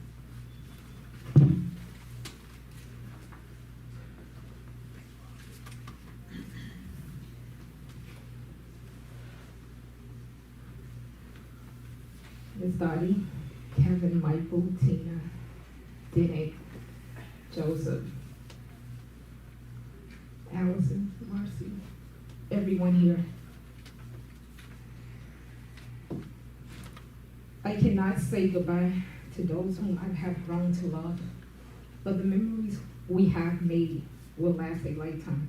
Miss Dottie, Kevin, Michael, Tina, Dinek, Joseph, Allison, Marcy, everyone here. I cannot say goodbye to those whom I have grown to love, but the memories we have made will last a lifetime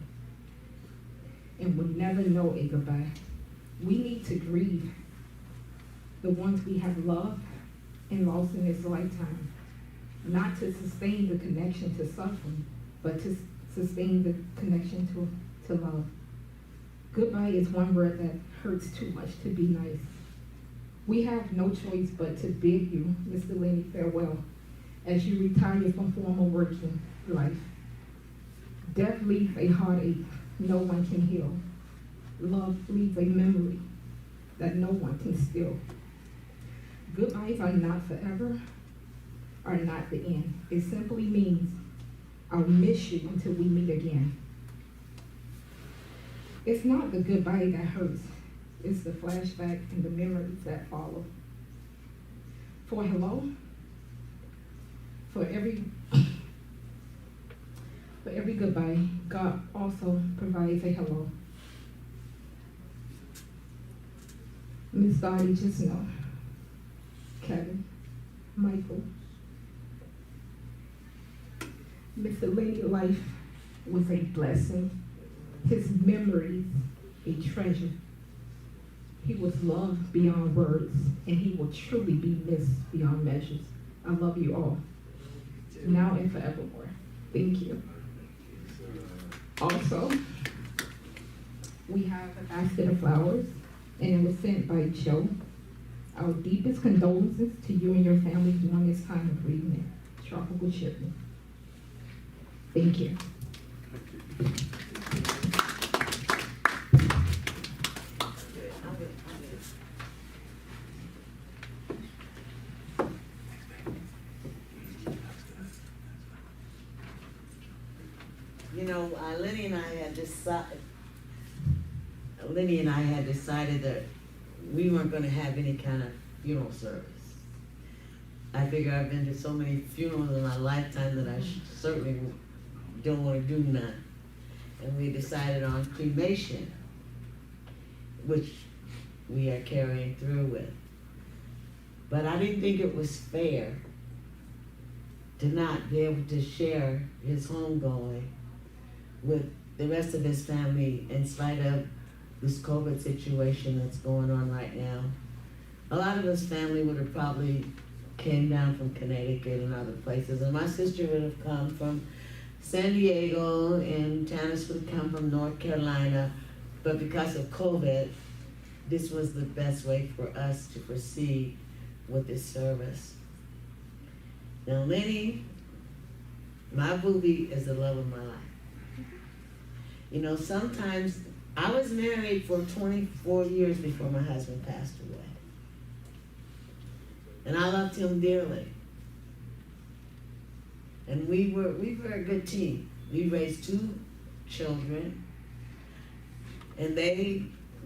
and will never know a goodbye. We need to grieve the ones we have loved and lost in this lifetime, not to sustain the connection to suffering, but to sustain the connection to love. Goodbye is one word that hurts too much to be nice. We have no choice but to bid you, Mr. Lenny, farewell as you retire from formal working life. Death leaves a heartache no one can heal. Love leaves a memory that no one can steal. Goodbyes are not forever, are not the end. It simply means I'll miss you until we meet again. It's not the goodbye that hurts. It's the flashback and the memories that follow. For hello, for every goodbye, God also provides a hello. Miss Dottie, just know, Kevin, Michael, Mr. Lenny's life was a blessing. His memories, a treasure. He was loved beyond words, and he will truly be missed beyond measures. I love you all, now and forevermore. Thank you. Also, we have a basket of flowers, and it was sent by Joe. Our deepest condolences to you and your family during this time of bereavement. Tropical shipment. Thank you. You know, Lenny and I had decided that we weren't going to have any kind of funeral service. I figure I've been to so many funerals in my lifetime that I certainly don't want to do none. And we decided on cremation, which we are carrying through with. But I didn't think it was fair to not be able to share his homegoing with the rest of his family in spite of this COVID situation that's going on right now. A lot of his family would have probably came down from Connecticut and other places, and my sister would have come from San Diego, and Tanis would come from North Carolina, but because of COVID, this was the best way for us to proceed with this service. Now Lenny, my booby, is the love of my life. You know, sometimes I was married for 24 years before my husband passed away. And I loved him dearly. And we were a good team. We raised 2 children. And they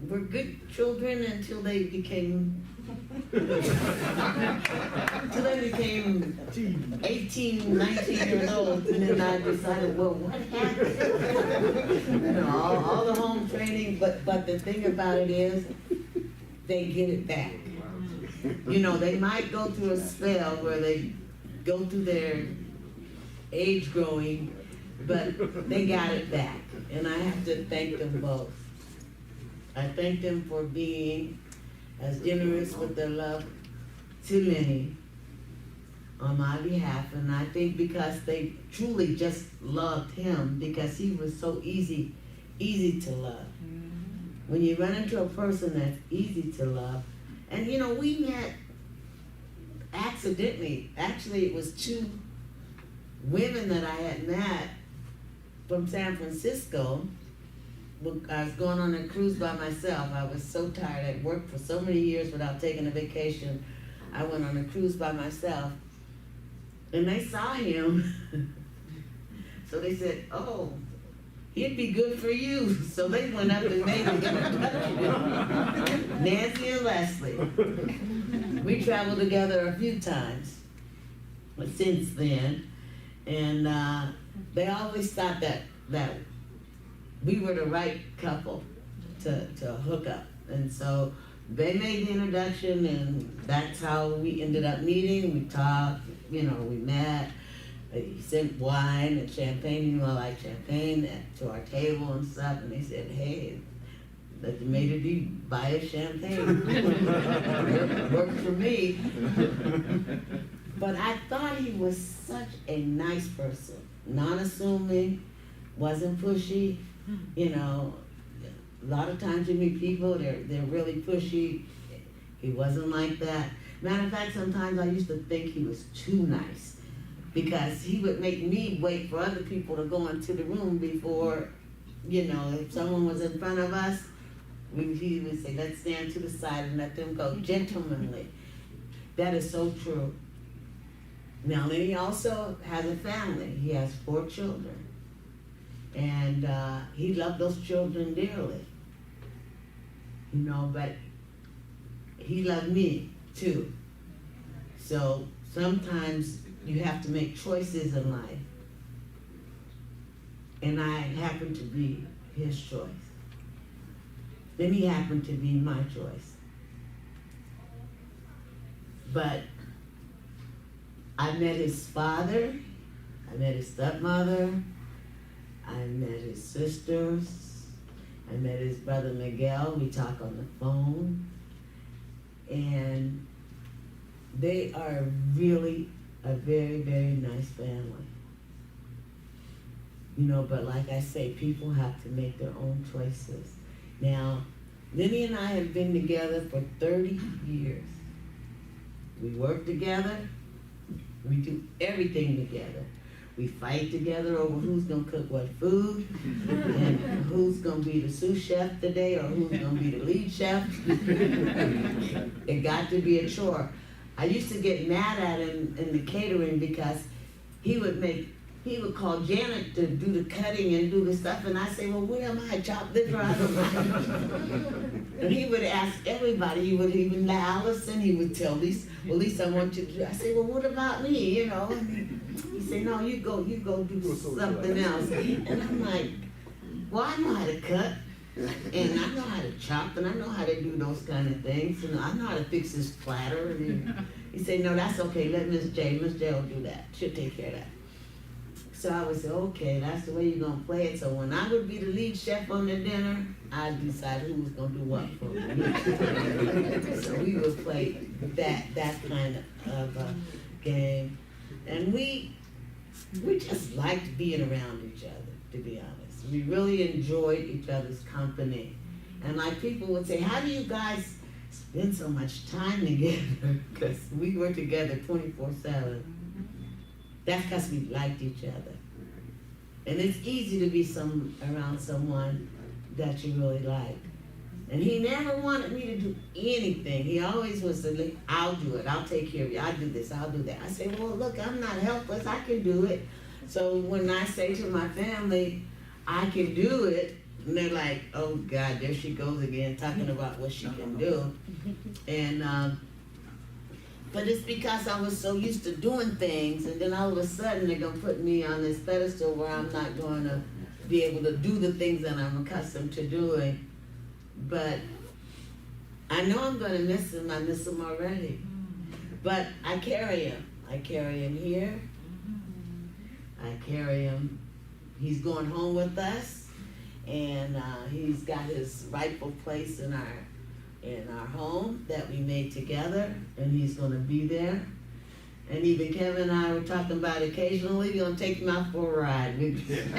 were good children until they became 18, 19 years old, and then I decided, well, what happened? You know, all the home training, but the thing about it is, they get it back. You know, they might go through a spell where they go through their age growing, but they got it back, and I have to thank them both. I thank them for being as generous with their love to Lenny on my behalf, and I think because they truly just loved him, because he was so easy to love. When you run into a person that's easy to love, and you know, we met accidentally. Actually, it was 2 women that I had met from San Francisco. I was going on a cruise by myself. I was so tired. I'd worked for so many years without taking a vacation. I went on a cruise by myself. And they saw him. So they said, oh, he'd be good for you. So they went up and made an introduction. Nancy and Leslie. We traveled together a few times since then. And they always thought that we were the right couple to hook up. And so they made the introduction, and that's how we ended up meeting. We talked, you know, we met. He sent wine and champagne, you know, I like champagne, to our table and stuff. And they said, hey, let the maitre d' buy us champagne. Worked for me. But I thought he was such a nice person, non-assuming, wasn't pushy. You know, a lot of times you meet people, they're really pushy. He wasn't like that. Matter of fact, sometimes I used to think he was too nice, because he would make me wait for other people to go into the room before, you know, if someone was in front of us, he would say, let's stand to the side and let them go, gentlemanly. That is so true. Now, Lenny also has a family. He has 4 children. And he loved those children dearly. You know, but he loved me too. So sometimes you have to make choices in life. And I happened to be his choice. Then he happened to be my choice. But I met his father, I met his stepmother, I met his sisters, I met his brother Miguel. We talk on the phone. And they are really a very, very nice family. You know, but like I say, people have to make their own choices. Now, Lenny and I have been together for 30 years. We work together. We do everything together. We fight together over who's gonna cook what food, and who's gonna be the sous chef today, or who's gonna be the lead chef. It got to be a chore. I used to get mad at him in the catering because he would call Janet to do the cutting and do the stuff, and I say, well, where am I? Chop liver, I don't know. And he would ask everybody. He would even let Allison, he would tell Lisa, well, Lisa, I want you to do. I say, well, what about me, you know? And he said, no, you go do something else. And I'm like, well, I know how to cut, and I know how to chop, and I know how to do those kind of things, and I know how to fix this platter. And he said, no, that's okay, let Miss J will do that. She'll take care of that. So I would say, okay, that's the way you're gonna play it. So when I would be the lead chef on the dinner, I'd decide who was gonna do what for me. So we would play that kind of game. And we just liked being around each other, to be honest. We really enjoyed each other's company. And like people would say, how do you guys spend so much time together? Because we were together 24/7. That's because we liked each other. And it's easy to be around someone that you really like. And he never wanted me to do anything. He always was like, I'll do it, I'll take care of you, I'll do this, I'll do that. I say, well, look, I'm not helpless, I can do it. So when I say to my family, I can do it, and they're like, oh God, there she goes again, talking about what she can do. And, but it's because I was so used to doing things, and then all of a sudden they're gonna put me on this pedestal where I'm not gonna be able to do the things that I'm accustomed to doing. But I know I'm gonna miss him. I miss him already. But I carry him. I carry him here. I carry him. He's going home with us, and he's got his rightful place in our home that we made together, and he's gonna be there. And even Kevin and I were talking about occasionally we're gonna take him out for a ride. We just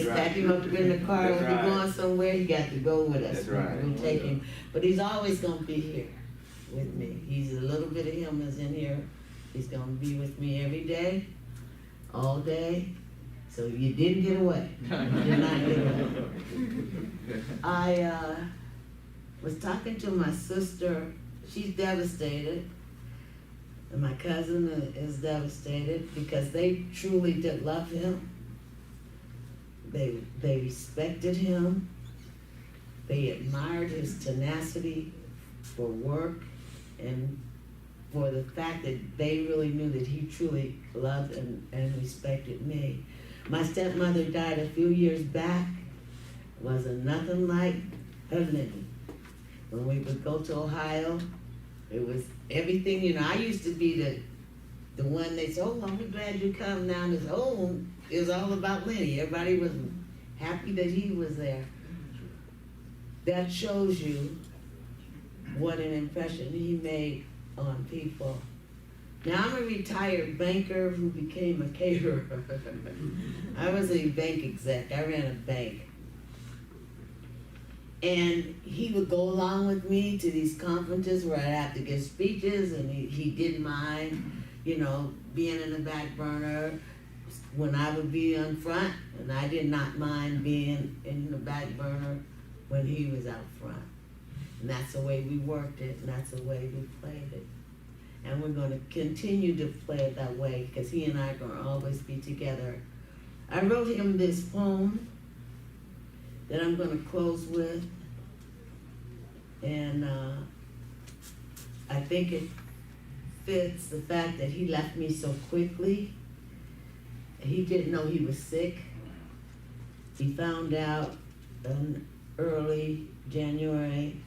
pack him up in the car. When we're going somewhere, he got to go with us. That's right. We'll take him. But he's always gonna be here with me. He's a little bit of him is in here. He's gonna be with me every day, all day. So you didn't get away. You did not get away. I was talking to my sister. She's devastated. And my cousin is devastated because they truly did love him. They respected him. They admired his tenacity for work and for the fact that they really knew that he truly loved and respected me. My stepmother died a few years back. Wasn't nothing like her Lenny. When we would go to Ohio, it was everything, you know. I used to be the one they said, oh, I'm glad you come now. And it was all about Lenny. Everybody was happy that he was there. That shows you what an impression he made on people. Now, I'm a retired banker who became a caterer. I was a bank exec. I ran a bank. And he would go along with me to these conferences where I'd have to give speeches, and he didn't mind, you know, being in the back burner when I would be in front, and I did not mind being in the back burner when he was out front. And that's the way we worked it, and that's the way we played it. And we're going to continue to play it that way because he and I are going to always be together. I wrote him this poem that I'm going to close with, and I think it fits the fact that he left me so quickly. He didn't know he was sick. He found out in early January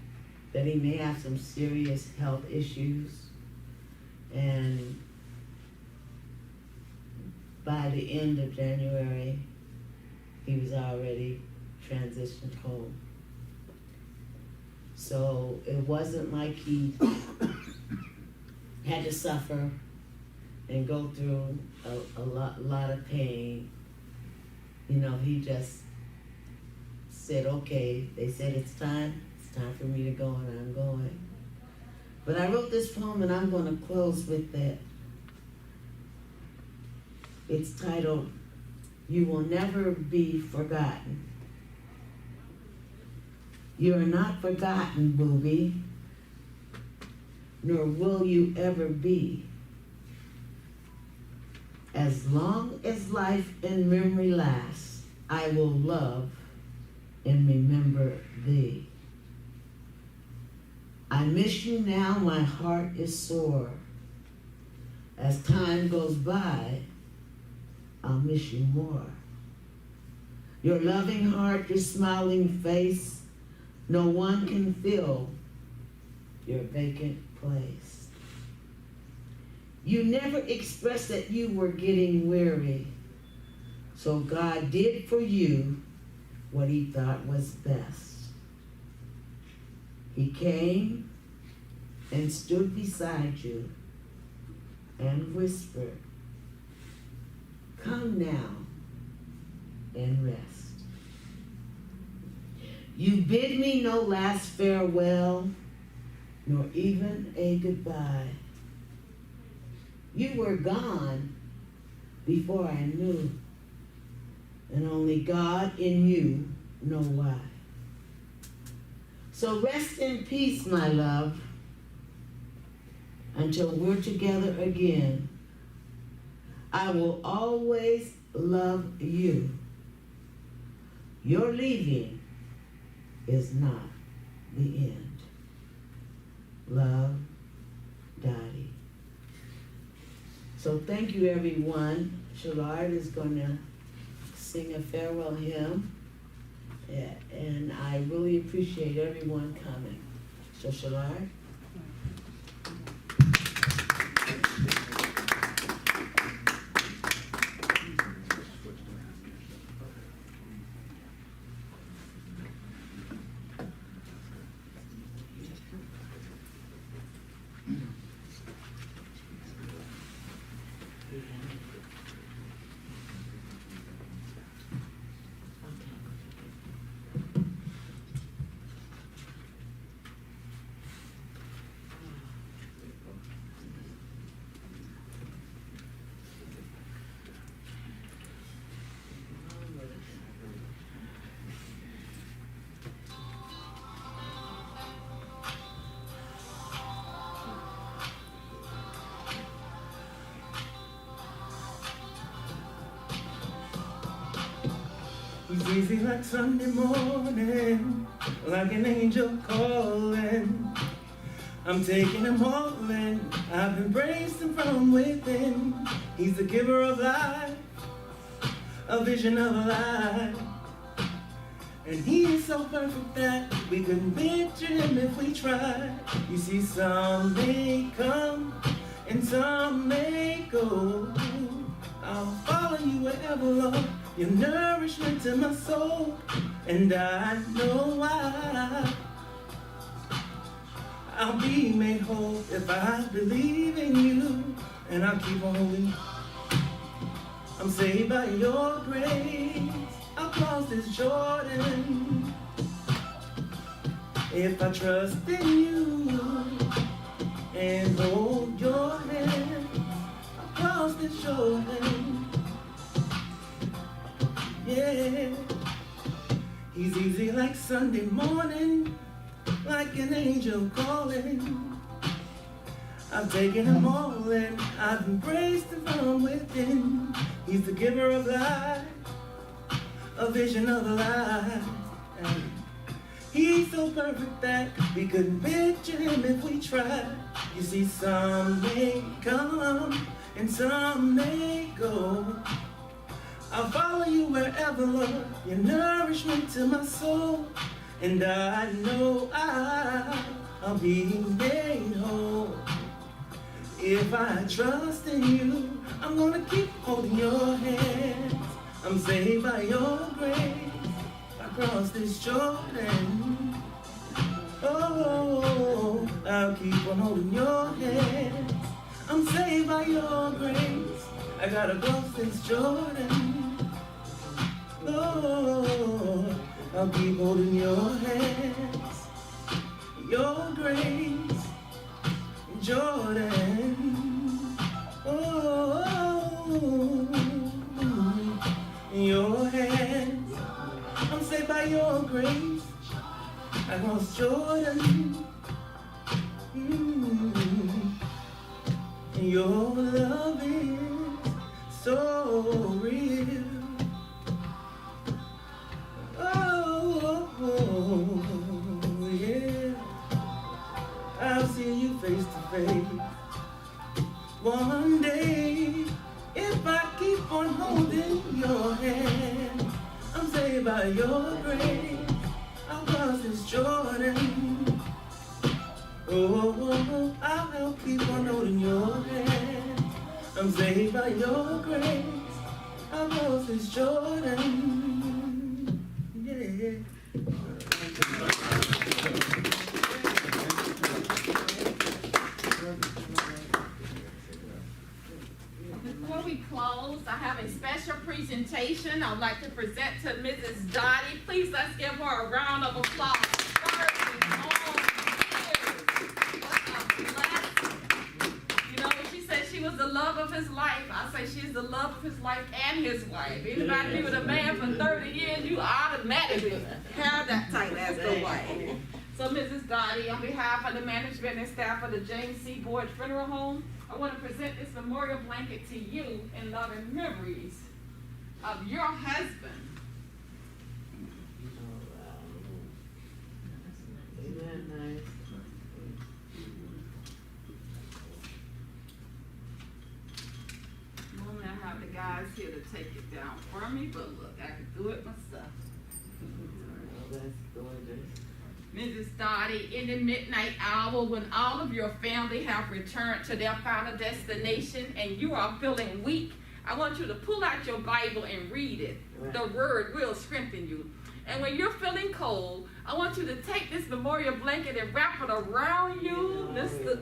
that he may have some serious health issues, and by the end of January, he was already transitioned home. So it wasn't like he had to suffer and go through a lot of pain. You know, he just said, okay, they said it's time for me to go, and I'm going. But I wrote this poem, and I'm going to close with it. It's titled, You Will Never Be Forgotten. You are not forgotten, booby, nor will you ever be. As long as life and memory lasts, I will love and remember thee. I miss you now, my heart is sore. As time goes by, I'll miss you more. Your loving heart, your smiling face, no one can fill your vacant place. You never expressed that you were getting weary, so God did for you what he thought was best. He came and stood beside you and whispered, come now and rest. You bid me no last farewell, nor even a goodbye. You were gone before I knew, and only God in you know why. So rest in peace, my love, until we're together again. I will always love you. Your leaving is not the end. Love, Dottie. So thank you, everyone. Shalard is going to sing a farewell hymn. Yeah, and I really appreciate everyone coming. So Shalard. It's easy like Sunday morning, like an angel calling. I'm taking him all in, I've embraced him from within. He's the giver of life, a vision of a life. And he is so perfect that we couldn't picture him if we tried. You see, some may come and some may go. I'll follow you wherever, Lord. Your nourishment to my soul, and I know why. I'll be made whole if I believe in you, and I'll keep on holding. I'm saved by your grace. I'll cross this Jordan if I trust in you and hold your hand. I'll cross this Jordan. Yeah, he's easy like Sunday morning, like an angel calling. I've taken him all in, I've embraced him from within. He's the giver of life, a vision of a life. And he's so perfect that we couldn't picture him if we tried. You see, some may come and some may go. I'll follow you wherever, Lord, your nourishment to my soul. And I know I'll be made whole. If I trust in you, I'm gonna keep holding your hands. I'm saved by your grace. I cross this Jordan. Oh, I'll keep on holding your hands. I'm saved by your grace. I gotta cross this Jordan. Oh, I'll keep holding your hands. Your grace, Jordan. Oh, your hands. I'm saved by your grace. I cross Jordan. Your love is so real. Oh, yeah. I'll see you face to face one day. If I keep on holding your hand, I'm saved by your grace. I'll cross this Jordan. Oh, I'll keep on holding your hand. I'm saved by your grace. I'll cross this Jordan. Yeah. Before we close, I have a special presentation I'd like to present to Mrs. Dottie. Please let's give her a round of applause. You know, she said she was the love of his life. I say she's the love of his life and his wife. Anybody be with a man for 30 years, you automatically have that title as the wife. So Mrs. Dottie, on behalf of the management and staff of the James C. Boyd Funeral Home, I want to present this memorial blanket to you in love and memories of your husband. Isn't that nice? Normally I have the guys here to take it down for me, but look, I can do it myself. Oh, that's gorgeous. Mrs. Dottie, in the midnight hour when all of your family have returned to their final destination and you are feeling weak, I want you to pull out your Bible and read it. Right. The word will strengthen you. And when you're feeling cold, I want you to take this memorial blanket and wrap it around you.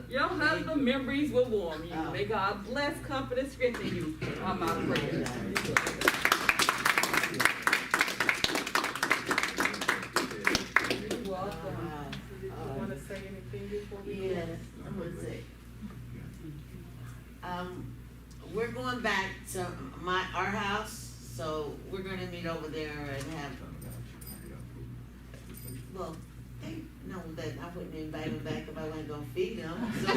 Your husband's memories will warm you. May God bless, comfort, and strengthen you. Are my prayers. You're welcome. You want to say anything before we go? Yes, I'm gonna say. We're going back to our house, so we're gonna meet over there and have. Well, they know that I wouldn't invite them back if I wasn't gonna feed them. So.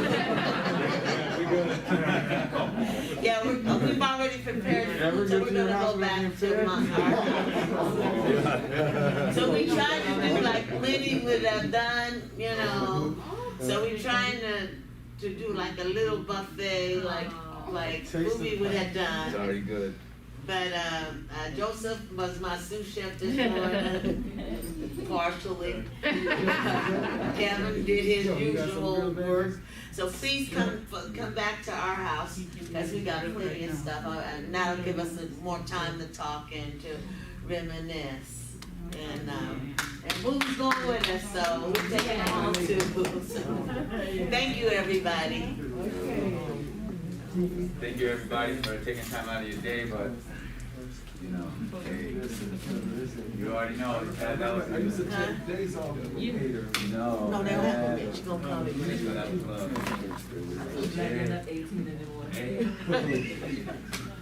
Yeah, we've already prepared food, so we're gonna go back to our house. So we tried to do like Lenny would have done, you know. So we're trying to do like a little buffet, like Ruby would have done. It's already good. But Joseph was my sous chef this morning, partially. Kevin did his usual work. So please come back to our house, because we got plenty of stuff. And that'll give us more time to talk and to reminisce. And Boo's going with us, so we're taking her home too. So, thank you, everybody. Thank you, everybody, for taking time out of your day, but, you know, hey, you already know, that was Days off. no. No, they don't have a bitch. Don't call it. We're gonna have a club.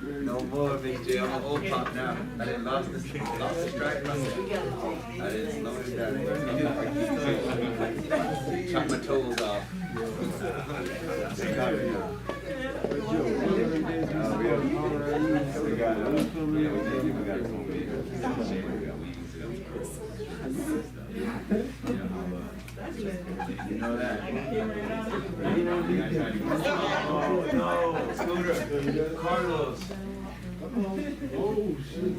No more, Big J. I'm an old pop now. I didn't lost the strike myself. I didn't slow it down. Chop my toes off. You know that? Oh, no. Scooter. Carlos. Oh, shoot.